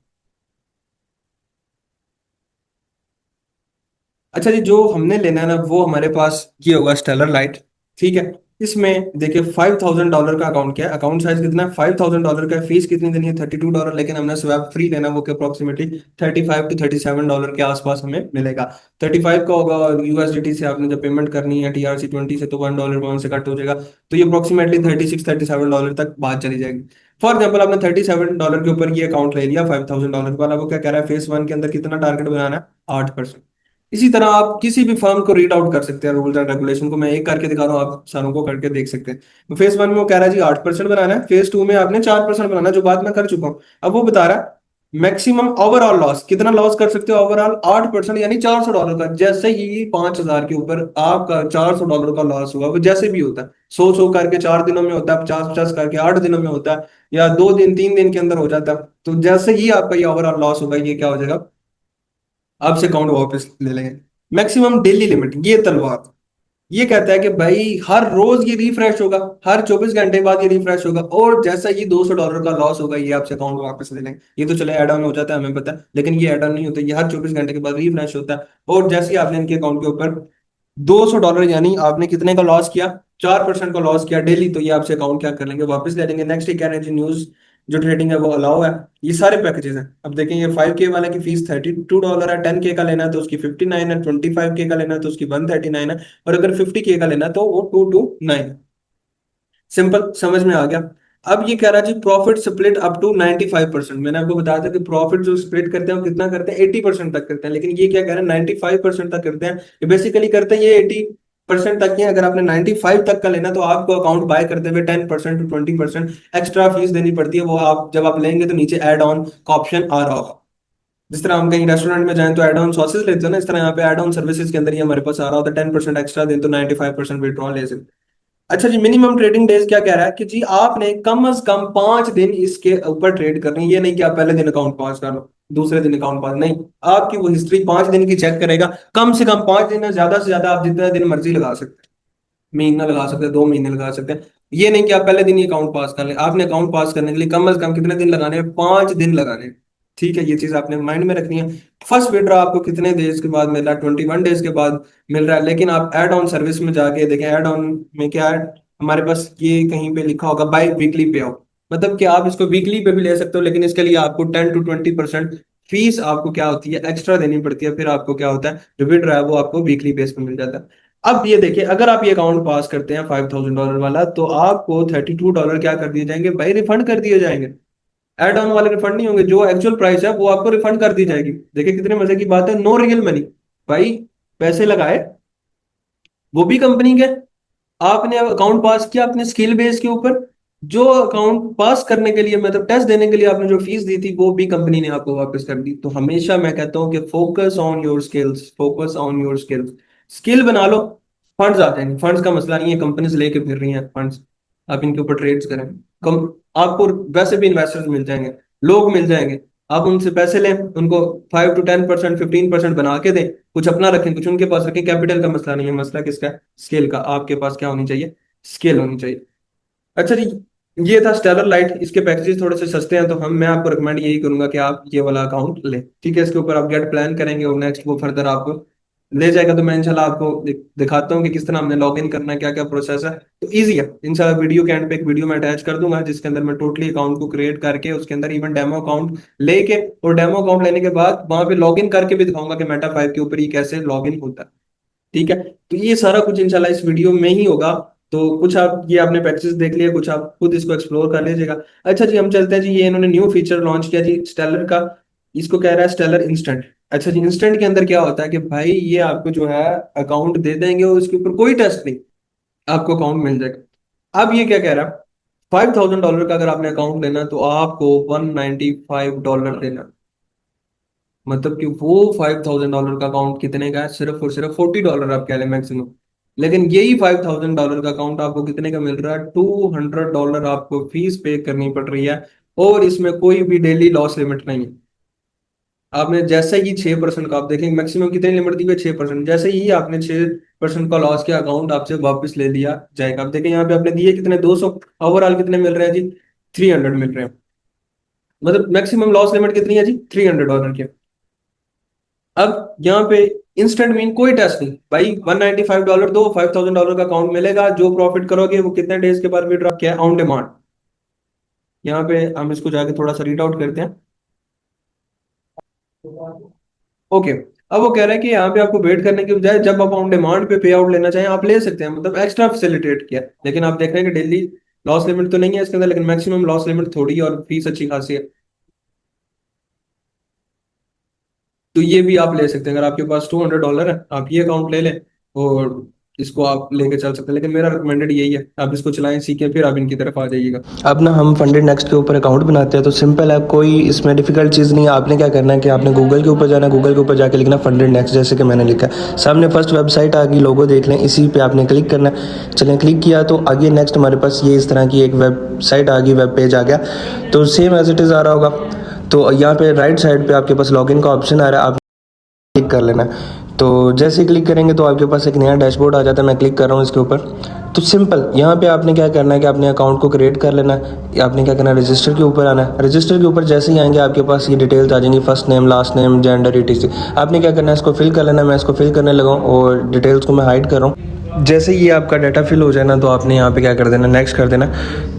अच्छा जी, जो हमने लेना है ना वो हमारे पास ये होगा स्टेलर लाइट। ठीक है, इसमें देखिए $5,000 का अकाउंट, क्या है अकाउंट साइज कितना है, $5,000 का है। फीस कितनी देनी है, $32, लेकिन हमने स्वैप फ्री लेना वो कि अप्रोक्सीमेटली $35 to $37 के आसपास हमें मिलेगा। 35 का होगा, और यूएसडीटी से आपने जब पेमेंट करनी है TRC20 से, तो $1 वहाँ से कट हो जाएगा। तो ये अप्रोक्सीमेटली $36 37 तक बात चली जाएगी। फॉर एग्जाम्पल आपने $37 के ऊपर ये अकाउंट ले लिया, $5,000 वाला। वो क्या कह रहा है, फेस 1 के अंदर कितना टारगेट बनाना है, 8%। इसी तरह आप किसी भी फर्म को रीड आउट कर सकते हैं, रूल्स एंड रेगुलेशन को। मैं एक करके दिखा रहा हूँ, आप सारों को करके देख सकते हैं। तो फेज 1 में वो कह रहा है जी 8% बनाना है, फेज 2 में आपने 4% बनाना है, जो बात मैं कर चुका हूँ। अब वो बता रहा है मैक्सिमम ओवरऑल लॉस कितना लॉस कर सकते हो ओवरऑल 8%, यानी $400 का। जैसे ही 5,000 के ऊपर आपका $400 का लॉस हुआ, वो जैसे भी होता है, 100 करके 4 दिनों में होता है, 50-50 करके 8 दिनों में होता है, या 2 दिन 3 दिन के अंदर हो जाता है, तो जैसे ही आपका ये ओवरऑल लॉस होगा, ये क्या हो जाएगा, आपसे अकाउंट वापस ले लेंगे। मैक्सिमम डेली लिमिट, ये तलवार ये कहता है कि भाई हर रोज ये रिफ्रेश होगा, हर 24 घंटे बाद ये रिफ्रेश होगा, और जैसा ये $200 का लॉस होगा, ये आपसे अकाउंट वापस ले लेंगे। ये तो चले ऐड ऑन हो जाता है, हमें पता है, लेकिन ये ऐड ऑन नहीं होता, ये हर 24 घंटे के बाद रिफ्रेश होता है। और जैसे ही आपने इनके अकाउंट के ऊपर $200, यानी आपने कितने का लॉस किया, 4% का लॉस किया डेली, तो ये आपसे अकाउंट क्या कर लेंगे, वापस ले लेंगे। नेक्स्ट ये कह रहे हैं जी न्यूज जो ट्रेडिंग है वो अलाउ है। ये सारे पैकेजेस हैं। अब देखें, ये 5K वाले की फीस $32 है, 10K का लेना है तो उसकी 59 है, 25K का लेना है तो उसकी 139 है, और अगर 50K का लेना है तो वो 229। सिंपल, समझ में आ गया। अब ये कह रहा है जी प्रॉफिट स्प्लिट अप टू 95%। मैंने आपको बताया था कि प्रॉफिट जो स्प्लिट करते हैं वो कितना करते हैं, 80% तक करते हैं, लेकिन ये क्या कह रहे हैं, 95% तक करते हैं। ये बेसिकली करते हैं ये 80% तक ही है। अगर आपने 95 तक का लेना तो आपको अकाउंट बाय करते हुए 10% to 20% एक्स्ट्रा फीस देनी पड़ती है। वो आप जब आप लेंगे तो नीचे एड ऑन का ऑप्शन आ रहा होगा। जिस तरह हम कहीं रेस्टोरेंट में जाएं तो एड ऑन सॉसेस लेते हैं ना, इस तरह यहाँ पे एड ऑन सर्विसेज के अंदर ही हमारे पास आ रहा होता है, 10% एक्स्ट्रा दें तो 95% विड्रॉल ले सकते हैं। अच्छा जी, मिनिमम ट्रेडिंग डेज क्या कह रहा है कि जी आपने कम से कम 5 दिन इसके ऊपर ट्रेड करनी है। ये नहीं कि आप पहले दिन अकाउंट पास कर लो, दूसरे दिन अकाउंट पास नहीं। आपकी वो हिस्ट्री 5 दिन की चेक करेगा। कम से कम 5 दिन है, ज्यादा से ज्यादा आप जितने दिन मर्जी लगा सकते हैं, महीना लगा सकते हैं, 2 महीने लगा सकते हैं। ये नहीं कि आप पहले दिन ही अकाउंट पास कर लें। आपने अकाउंट पास करने के लिए कम से कम कितने दिन लगाने हैं, 5 दिन लगाने हैं। ठीक है, ये चीज आपने माइंड में रखनी है। फर्स्ट विड्रॉ आपको कितने डेज के बाद मिल रहा है, 21 डेज के बाद मिल रहा है। लेकिन आप एड ऑन सर्विस में जाके देखें, एड ऑन में क्या है हमारे पास, ये कहीं पे लिखा होगा बाई वीकली पे आउट, मतलब कि आप इसको वीकली पे भी ले सकते हो, लेकिन इसके लिए आपको 10 to 20% फीस आपको क्या होती है, एक्स्ट्रा देनी पड़ती है। फिर आपको क्या होता है, जो विड्रॉ है वो आपको वीकली बेस पे मिल जाता है। अब ये देखिए, अगर आप ये अकाउंट पास करते हैं $5,000 वाला, तो आपको $32 क्या कर दिए जाएंगे भाई, रिफंड कर दिए जाएंगे। एड ऑन वाले रिफंड नहीं होंगे, जो एक्चुअल प्राइस है वो आपको रिफंड कर दी जाएगी। देखिए कितने मजे की बात है, नो रियल मनी भाई। पैसे लगाए वो भी कंपनी के, आपने अकाउंट पास किया अपने स्किल बेस के ऊपर। जो अकाउंट पास करने के लिए, मतलब टेस्ट देने के लिए आपने जो फीस दी थी, वो भी कंपनी ने आपको वापस कर दी। तो हमेशा मैं कहता हूँ कि focus on your skills, focus on your skills. Skill बना लो, फंड्स आ जाएंगे। फंड्स का मसला नहीं है, कंपनीज लेके फिर रही हैं फंड्स, आप इनके ऊपर ट्रेड्स करें। कम आपको वैसे भी इन्वेस्टर्स मिल जाएंगे, लोग मिल जाएंगे। आप उनसे पैसे लें, उनको 5 to 10%, 15% बना के दें, कुछ अपना रखें, कुछ उनके पास रखें। कैपिटल का मसला नहीं है, मसला किसका है, स्केल का। आपके पास क्या होनी चाहिए, स्केल होनी चाहिए। अच्छा जी, ये था स्टेलर लाइट। इसके पैकेजेस थोड़े से सस्ते हैं, तो मैं आपको रिकमेंड यही करूंगा कि आप ये वाला अकाउंट लें। ठीक है, इसके ऊपर आप गेट प्लान करेंगे और नेक्स्ट वो फर्दर आपको ले जाएगा। तो मैं इंशाल्लाह आपको दिखाता हूँ कि किस तरह हमने लॉग इन करना है, क्या क्या प्रोसेस है। तो ईजी है इंशाल्लाह। वीडियो के एंड पे एक वीडियो मैं अटैच कर दूंगा, जिसके अंदर मैं टोटली अकाउंट को क्रिएट करके उसके अंदर इवन डेमो अकाउंट लेके, और डेमो अकाउंट लेने के बाद वहां पे लॉग इन करके भी दिखाऊंगा कि मेटा 5 के ऊपर ये कैसे लॉग इन होता है। ठीक है, तो ये सारा कुछ इंशाल्लाह इस वीडियो में ही होगा। तो कुछ आप ये आपने पैकेजेस देख लिया, कुछ आप खुद इसको एक्सप्लोर कर लीजिएगा। अच्छा जी, हम चलते हैं जी, ये इन्होंने न्यू फीचर लॉन्च किया जी स्टेलर का। इसको कह रहा है स्टेलर इंस्टेंट। अच्छा जी, इंस्टेंट के अंदर क्या होता है कि भाई ये आपको जो है अकाउंट दे देंगे और उसके ऊपर कोई टेस्ट नहीं, आपको अकाउंट मिल जाएगा। अब ये क्या कह रहा है, $5,000 का अगर आपने अकाउंट लेना तो आपको $195 देना। मतलब कि वो $5,000 का अकाउंट कितने का है, सिर्फ और सिर्फ $40 आप कह लें मैक्सिमम। लेकिन यही $5,000 का अकाउंट आपको कितने का मिल रहा है, $200 आपको फीस पे करनी पड़ रही है। और इसमें कोई भी डेली लॉस लिमिट नहीं है। आपने जैसे ही 6% का, आप देखेंगे मैक्सिमम कितनी लिमिट दी हुई है, 6%। जैसे ही आपने 6% का लॉस किया, अकाउंट आपसे वापस ले लिया जाएगा। आप देखें यहाँ पे आपने दिए कितने, 200। ओवरऑल कितने मिल रहे हैं जी, 300 मिल रहे हैं। मतलब मैक्सिमम लॉस लिमिट कितनी है जी, $300 की। अब यहाँ पे इंस्टेंट मीन कोई टेस्ट नहीं भाई, $195 दो, $5,000 का अकाउंट मिलेगा। जो प्रॉफिट करोगे वो कितने डेज के बाद विड्रॉ, क्या ऑन डिमांड। यहाँ पे हम इसको जाके थोड़ा सा रीड आउट करते हैं। ओके, अब वो कह रहे हैं कि यहाँ पे आपको वेट करने के बजाय जब आप ऑन डिमांड पे पे आउट लेना चाहें आप ले सकते हैं, मतलब एक्स्ट्रा फैसिलिटेट किया। लेकिन आप देख रहे हैं कि डेली लॉस लिमिट तो नहीं है इसके अंदर, लेकिन मैक्सिमम लॉस लिमिट थोड़ी है और फीस अच्छी खासी है। तो ये भी आप ले सकते हैं, अगर आपके पास $200 है आप ये अकाउंट ले लें। और इसको आप लेके चल सकते हैं, लेकिन मेरा रिकमेंडेड यही है, आप इसको चलाएं, सीखें, फिर आप इनकी तरफ आ जाइएगा। अब ना हम फंडेड नेक्स्ट के ऊपर अकाउंट बनाते हैं, तो सिंपल है, कोई इसमें डिफिकल्ट चीज़ नहीं है। आपने क्या करना है कि आपने गूगल के ऊपर जाना है, गूगल के ऊपर जाके लिखना फंडेड नेक्स्ट, जैसे कि मैंने लिखा है। सामने फर्स्ट वेबसाइट आ गई, लोगो देख लें, इसी पे आपने क्लिक करना है। चलें, क्लिक किया तो आगे नेक्स्ट हमारे पास ये इस तरह की एक वेबसाइट आ गई, वेब पेज आ गया। तो सेम एज इट इज़ आ रहा होगा। तो यहाँ पे राइट साइड पे आपके पास लॉगिन का ऑप्शन आ रहा है, आप क्लिक कर लेना है। तो जैसे ही क्लिक करेंगे तो आपके पास एक नया डैशबोर्ड आ जाता है। मैं क्लिक कर रहा हूँ इसके ऊपर। तो सिंपल यहाँ पे आपने क्या करना है कि अपने अकाउंट को क्रिएट कर लेना है। आपने क्या करना है, रजिस्टर के ऊपर आना है। रजिस्टर के ऊपर जैसे ही आएंगे आपके पास ये डिटेल्स आ जाएंगी, first name, last name, gender, etc. आपने क्या करना है, इसको फिल कर लेना है। मैं इसको फिल करने लगा हूँ और डिटेल्स को मैं हाइड कर रहा हूँ। जैसे ही आपका डाटा फिल हो जाए ना, तो आपने यहाँ पे क्या कर देना, नेक्स्ट कर देना।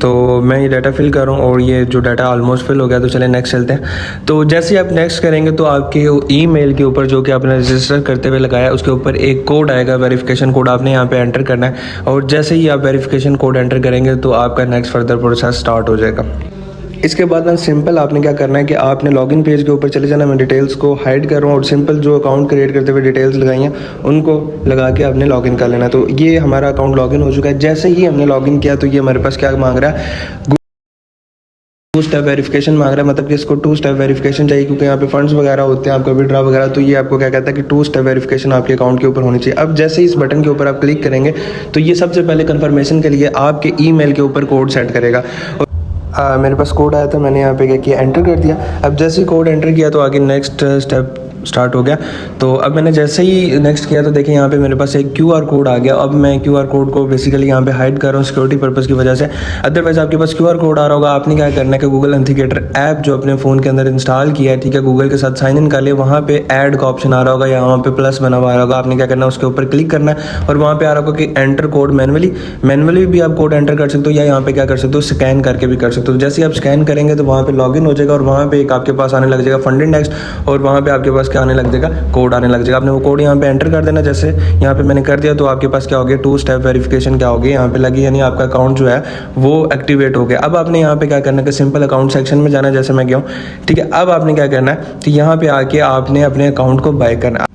तो मैं ये डाटा फिल कर रहा हूँ और ये जो डाटा ऑलमोस्ट फिल हो गया, तो चले नेक्स्ट चलते हैं। तो जैसे ही आप नेक्स्ट करेंगे तो आपके ईमेल के ऊपर जो कि आपने रजिस्टर करते हुए लगाया है, उसके ऊपर एक कोड आएगा, वेरिफिकेशन कोड आपने यहाँ पे एंटर करना है। और जैसे ही आप वेरिफिकेशन कोड एंटर करेंगे तो आपका नेक्स्ट फर्दर प्रोसेस स्टार्ट हो जाएगा। इसके बाद ना सिंपल आपने क्या करना है कि आपने लॉगिन पेज के ऊपर चले जाना। मैं डिटेल्स को हाइड कर रहा हूँ और सिंपल जो अकाउंट क्रिएट करते हुए डिटेल्स लगाई हैं उनको लगा के आपने लॉगिन कर लेना। तो ये हमारा अकाउंट लॉगिन हो चुका है। जैसे ही हमने लॉगिन किया तो ये हमारे पास क्या मांग रहा है, टू स्टेप वेरिफिकेशन मांग रहा है। मतलब कि इसको टू स्टेप वेरिफिकेशन चाहिए, क्योंकि यहाँ पे फंड्स वगैरह होते हैं, आपका विड्रॉ वगैरह। तो ये आपको क्या कहता है कि टू स्टेप वेरिफिकेशन आपके अकाउंट के ऊपर होनी चाहिए। अब जैसे ही इस बटन के ऊपर आप क्लिक करेंगे तो ये सबसे पहले कंफर्मेशन के लिए आपके ईमेल के ऊपर कोड सेट करेगा। मेरे पास कोड आया था, मैंने यहाँ पे क्या किया, एंटर कर दिया। अब जैसे ही कोड एंटर किया तो आगे नेक्स्ट स्टेप स्टार्ट हो गया। तो अब मैंने जैसे ही नेक्स्ट किया तो देखिए यहाँ पे मेरे पास एक क्यूआर कोड आ गया। अब मैं क्यूआर कोड को बेसिकली यहाँ पे हाइड कर रहा हूँ सिक्योरिटी पर्पज़ की वजह से। अदरवाइज आपके पास क्यूआर कोड आ रहा होगा, आपने क्या करना है कि गूगल ऑथेंटिकेटर ऐप जो अपने फ़ोन के अंदर इंस्टॉल किया है, ठीक है, गूगल के साथ साइन इन कर लिया, वहाँ पे ऐड का ऑप्शन आ रहा होगा या वहाँ पे प्लस बना हुआ आ रहा होगा। आपने क्या करना है, उसके ऊपर क्लिक करना है और वहाँ पे आ रहा होगा कि एंटर कोड मैनुअली भी आप कोड एंटर कर सकते हो या यहाँ पे क्या कर सकते हो, स्कैन करके भी कर सकते हो। जैसे ही आप स्कैन करेंगे तो वहाँ पे लॉगिन हो जाएगा और वहाँ पे एक आपके पास आने लग जाएगा फंडेड नेक्स्ट, और वहाँ पे आपके पास क्या आने लग जाएगा, कोड आने लग जाएगा। आपने वो कोड यहाँ पे एंटर कर देना। जैसे यहाँ पे मैंने कर दिया तो आपके पास क्या हो गया, टू स्टेप वेरिफिकेशन क्या हो गया यहाँ पे लगी, यानी आपका अकाउंट जो है वो एक्टिवेट हो गया। अब आपने यहाँ पे क्या करना है कि सिंपल अकाउंट सेक्शन में जाना है, जैसे मैं गया हूँ, ठीक है। अब आपने क्या करना है कि यहाँ पे आके आपने अपने अकाउंट को बाय करना है।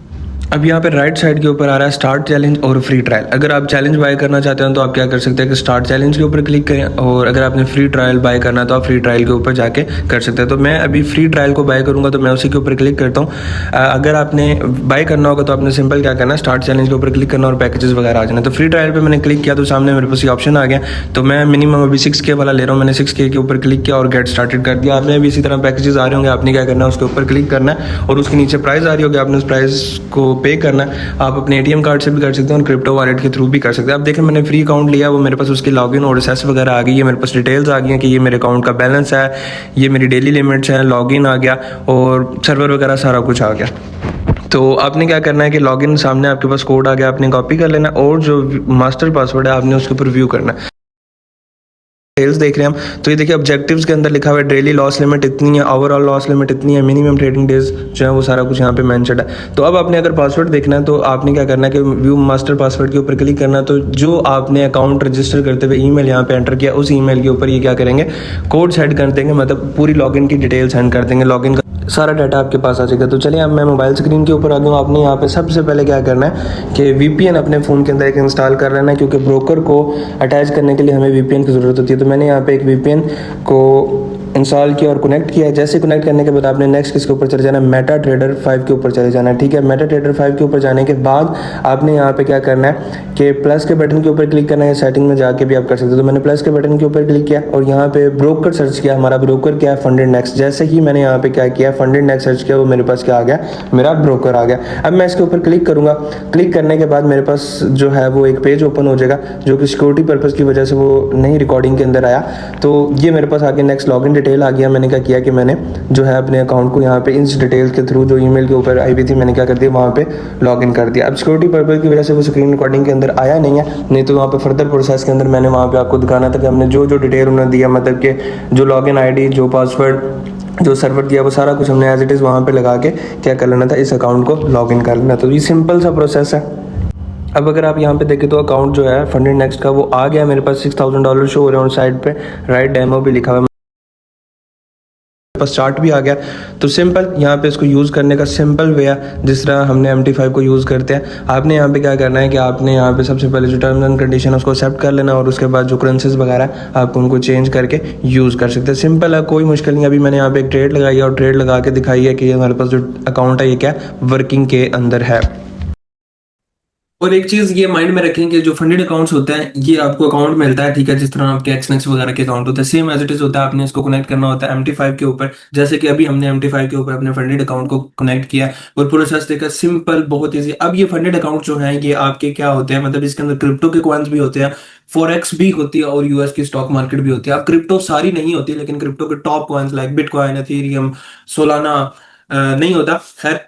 अब यहाँ पे राइट साइड के ऊपर आ रहा है स्टार्ट चैलेंज और फ्री ट्रायल। अगर आप चैलेंज बाय करना चाहते हैं तो आप क्या कर सकते हैं कि स्टार्ट चैलेंज के ऊपर क्लिक करें, और अगर आपने फ्री ट्रायल बाय करना है तो आप फ्री ट्रायल के ऊपर जाके कर सकते हैं। तो मैं अभी फ्री ट्रायल को बाय करूंगा तो मैं उसी के ऊपर क्लिक करता हूँ। अगर आपने बाय करना होगा तो आपने सिंपल क्या करना है, स्टार्ट चैलेंज के ऊपर क्लिक करना और पैकेजेस वगैरह आ जाना। तो फ्री ट्रायल पर मैंने क्लिक किया तो सामने मेरे पास ये ऑप्शन आ गया। तो मैं मिनिमम अभी 6K वाला ले रहा हूँ, मैंने 6K के ऊपर क्लिक किया और गेट स्टार्टेड कर दिया। आपने भी इसी तरह पैकेजेस आ रहे होंगे, आपने क्या करना है, उसके ऊपर क्लिक करना है और उसके नीचे प्राइस आ रही होगी, आपने उस प्राइस को पे करना है। आप अपने एटीएम कार्ड से भी कर सकते हैं और क्रिप्टो वॉलेट के थ्रू भी कर सकते हैं। अब देखें मैंने फ्री अकाउंट लिया, वो मेरे पास उसकी लॉगिन और एसेस वगैरह आ गई है, मेरे पास डिटेल्स आ गई हैं कि ये मेरे अकाउंट का बैलेंस है, ये मेरी डेली लिमिट्स है, लॉगिन आ गया और सर्वर वगैरह सारा कुछ आ गया। तो आपने क्या करना है कि लॉगिन सामने आपके पास कोड आ गया, आपने कॉपी कर लेना और जो मास्टर पासवर्ड है आपने उसके ऊपर व्यू करना है। डिटेल्स देख रहे हैं हम, तो ये देखिए ऑब्जेक्टिव्स के अंदर लिखा हुआ है डेली लॉस लिमिट इतनी है, ओवरऑल लॉस लिमिट इतनी है, मिनिमम ट्रेडिंग डेज जो है वो सारा कुछ यहाँ पे मेंशन्ड है। तो अब आपने अगर पासवर्ड देखना है तो आपने क्या करना है कि व्यू मास्टर पासवर्ड के ऊपर क्लिक करना है। तो जो आपने अकाउंट रजिस्टर करते हुए ईमेल यहाँ पे एंटर किया, उस ईमेल के ऊपर ये क्या करेंगे, कोड सेंड कर देंगे, मतलब पूरी लॉगिन की डिटेल सेंड कर देंगे, लॉगिन का सारा डाटा आपके पास आ जाएगा। तो चलिए अब मैं मोबाइल स्क्रीन के ऊपर आ गया हूँ। आपने यहाँ पे सबसे पहले क्या करना है कि VPN अपने फ़ोन के अंदर एक इंस्टॉल कर लेना है, क्योंकि ब्रोकर को अटैच करने के लिए हमें VPN की ज़रूरत होती है। तो मैंने यहाँ पे एक VPN को इंस्टॉल किया और कनेक्ट किया। जैसे कनेक्ट करने के बाद आपने नेक्स्ट किसके ऊपर चले जाना है, मेटा ट्रेडर 5 के ऊपर चले जाना है, ठीक है। मेटा ट्रेडर 5 के ऊपर जाने के बाद आपने यहाँ पे क्या करना है कि प्लस के बटन के ऊपर क्लिक करना है, सेटिंग में जाके भी आप कर सकते हो। तो मैंने प्लस के बटन के ऊपर क्लिक किया और यहाँ पे ब्रोकर सर्च किया, हमारा ब्रोकर क्या है, फंडेड नेक्स्ट। जैसे ही मैंने यहाँ पे क्या किया, फंडेड नेक्स्ट सर्च किया, वो मेरे पास क्या आ गया, मेरा ब्रोकर आ गया। अब मैं इसके ऊपर क्लिक करूंगा, क्लिक करने के बाद मेरे पास जो है वो एक पेज ओपन हो जाएगा, जो कि सिक्योरिटी पर्पज़ की वजह से वो नहीं रिकॉर्डिंग के अंदर आया। तो ये मेरे पास आगे नेक्स्ट लॉगिन डिटेल आ गया। मैंने क्या किया कि मैंने जो है अपने अकाउंट को यहाँ पे इन डिटेल्स के थ्रू जो ईमेल के ऊपर आई हुई थी, मैंने क्या कर दिया, वहाँ पे लॉगिन कर दिया। अब सिक्योरिटी पर्पज़ की वजह से वो स्क्रीन रिकॉर्डिंग के अंदर आया नहीं है, नहीं तो वहाँ पे फर्दर प्रोसेस के अंदर मैंने वहाँ पे आपको दिखाना था कि हमने जो जो डिटेल उन्होंने दिया, मतलब कि जो लॉगिन ID, जो पासवर्ड, जो सर्वर दिया, वो सारा कुछ हमने एज इट इज़ वहाँ पे लगा के क्या कर लेना था, इस अकाउंट को लॉगिन कर लेना। तो ये सिंपल सा प्रोसेस है। अब अगर आप यहाँ पे देखें तो अकाउंट जो है फंडेड नेक्स्ट का वो आ गया मेरे पास, $6000 शो हो रहे हैं और साइड पे राइट डेमो भी लिखा हुआ है। पास चार्ट भी आ गया। तो सिंपल यहाँ पे इसको यूज़ करने का सिंपल वे है, जिस तरह हमने MT5 को यूज़ करते हैं। आपने यहाँ पे क्या करना है कि आपने यहाँ पे सबसे पहले जो टर्म्स एंड कंडीशन है उसको एक्सेप्ट कर लेना, और उसके बाद जो करेंसीज वगैरह आप उनको चेंज करके यूज़ कर सकते हैं। सिंपल है, कोई मुश्किल नहीं। अभी मैंने यहाँ पे एक ट्रेड लगाई है और ट्रेड लगा के दिखाई है कि हमारे पास जो अकाउंट है ये क्या वर्किंग के अंदर है। और एक चीज ये माइंड में रखें कि जो फंडेड अकाउंट्स होते हैं ये आपको अकाउंट मिलता है, ठीक है, जिस तरह आपके एक्सनेक्स वगैरह के अकाउंट होते हैं, सेम एज इट इज होता है। आपने इसको कनेक्ट करना होता है MT5 के ऊपर, जैसे कि अभी हमने MT5 के ऊपर अपने फंडेड अकाउंट को कनेक्ट किया और प्रोसेस देखा, सिंपल, बहुत ईजी। अब ये फंडेड अकाउंट जो है ये आपके क्या होते हैं, मतलब इसके अंदर क्रिप्टो के कॉइन्स भी होते हैं, फॉरेक्स भी होती है और यूएस की स्टॉक मार्केट भी होती है। अब क्रिप्टो सारी नहीं होती, लेकिन क्रिप्टो के top coins like bitcoin, Ethereum, Solana नहीं होता, खैर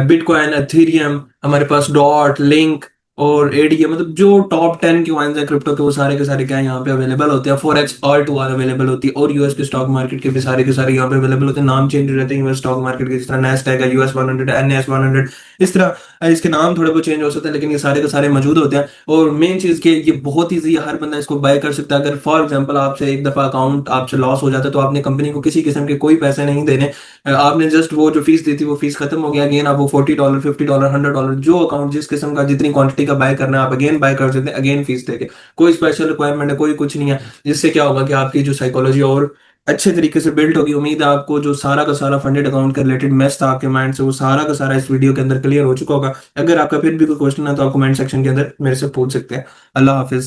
बिटकॉइन, एथेरियम, हमारे पास डॉट, लिंक और एडीए, मतलब जो टॉप 10 के कॉइन्स है क्रिप्टो के, वो सारे के सारे क्या है यहाँ पे अवेलेबल होते हैं। Forex all to all available होती है, और यूएस के स्टॉक मार्केट के भी सारे के सारे यहाँ पे अवेलेबल होते हैं। नाम चेंज हो जाते हैं यूएस स्टॉक मार्केट के, जिस तरह नैस्डैक है, US 100, NS 100, इस तरह इसके नाम थोड़े बहुत चेंज हो सकते हैं, लेकिन ये सारे के सारे मौजूद होते हैं। और मेन चीज के ये बहुत ईजी है, हर बंदा इसको बाय कर सकता है। अगर फॉर एग्जांपल आपसे एक दफा अकाउंट आपसे लॉस हो जाता है तो आपने कंपनी को किसी किस्म के कोई पैसे नहीं देने, आपने जस्ट वो जो फीस दी थी वो फीस खत्म हो गया, अगेन आप वो $40, $50, $100 जो अकाउंट जिस किस्म का जितनी क्वांटिटी का बाय करना है आप अगेन बाय कर सकते हैं, अगेन फीस देके। कोई स्पेशल रिक्वायरमेंट है, कोई कुछ नहीं है, जिससे क्या होगा कि आपकी जो साइकोलॉजी और अच्छे तरीके से बिल्ड होगी। उम्मीद है आपको जो सारा का सारा फंडेड अकाउंट का रिलेटेड मैथ था आपके माइंड से, वो सारा का सारा इस वीडियो के अंदर क्लियर हो चुका होगा। अगर आपका फिर भी कोई क्वेश्चन है तो आप कमेंट सेक्शन के अंदर मेरे से पूछ सकते हैं। अल्लाह हाफिज।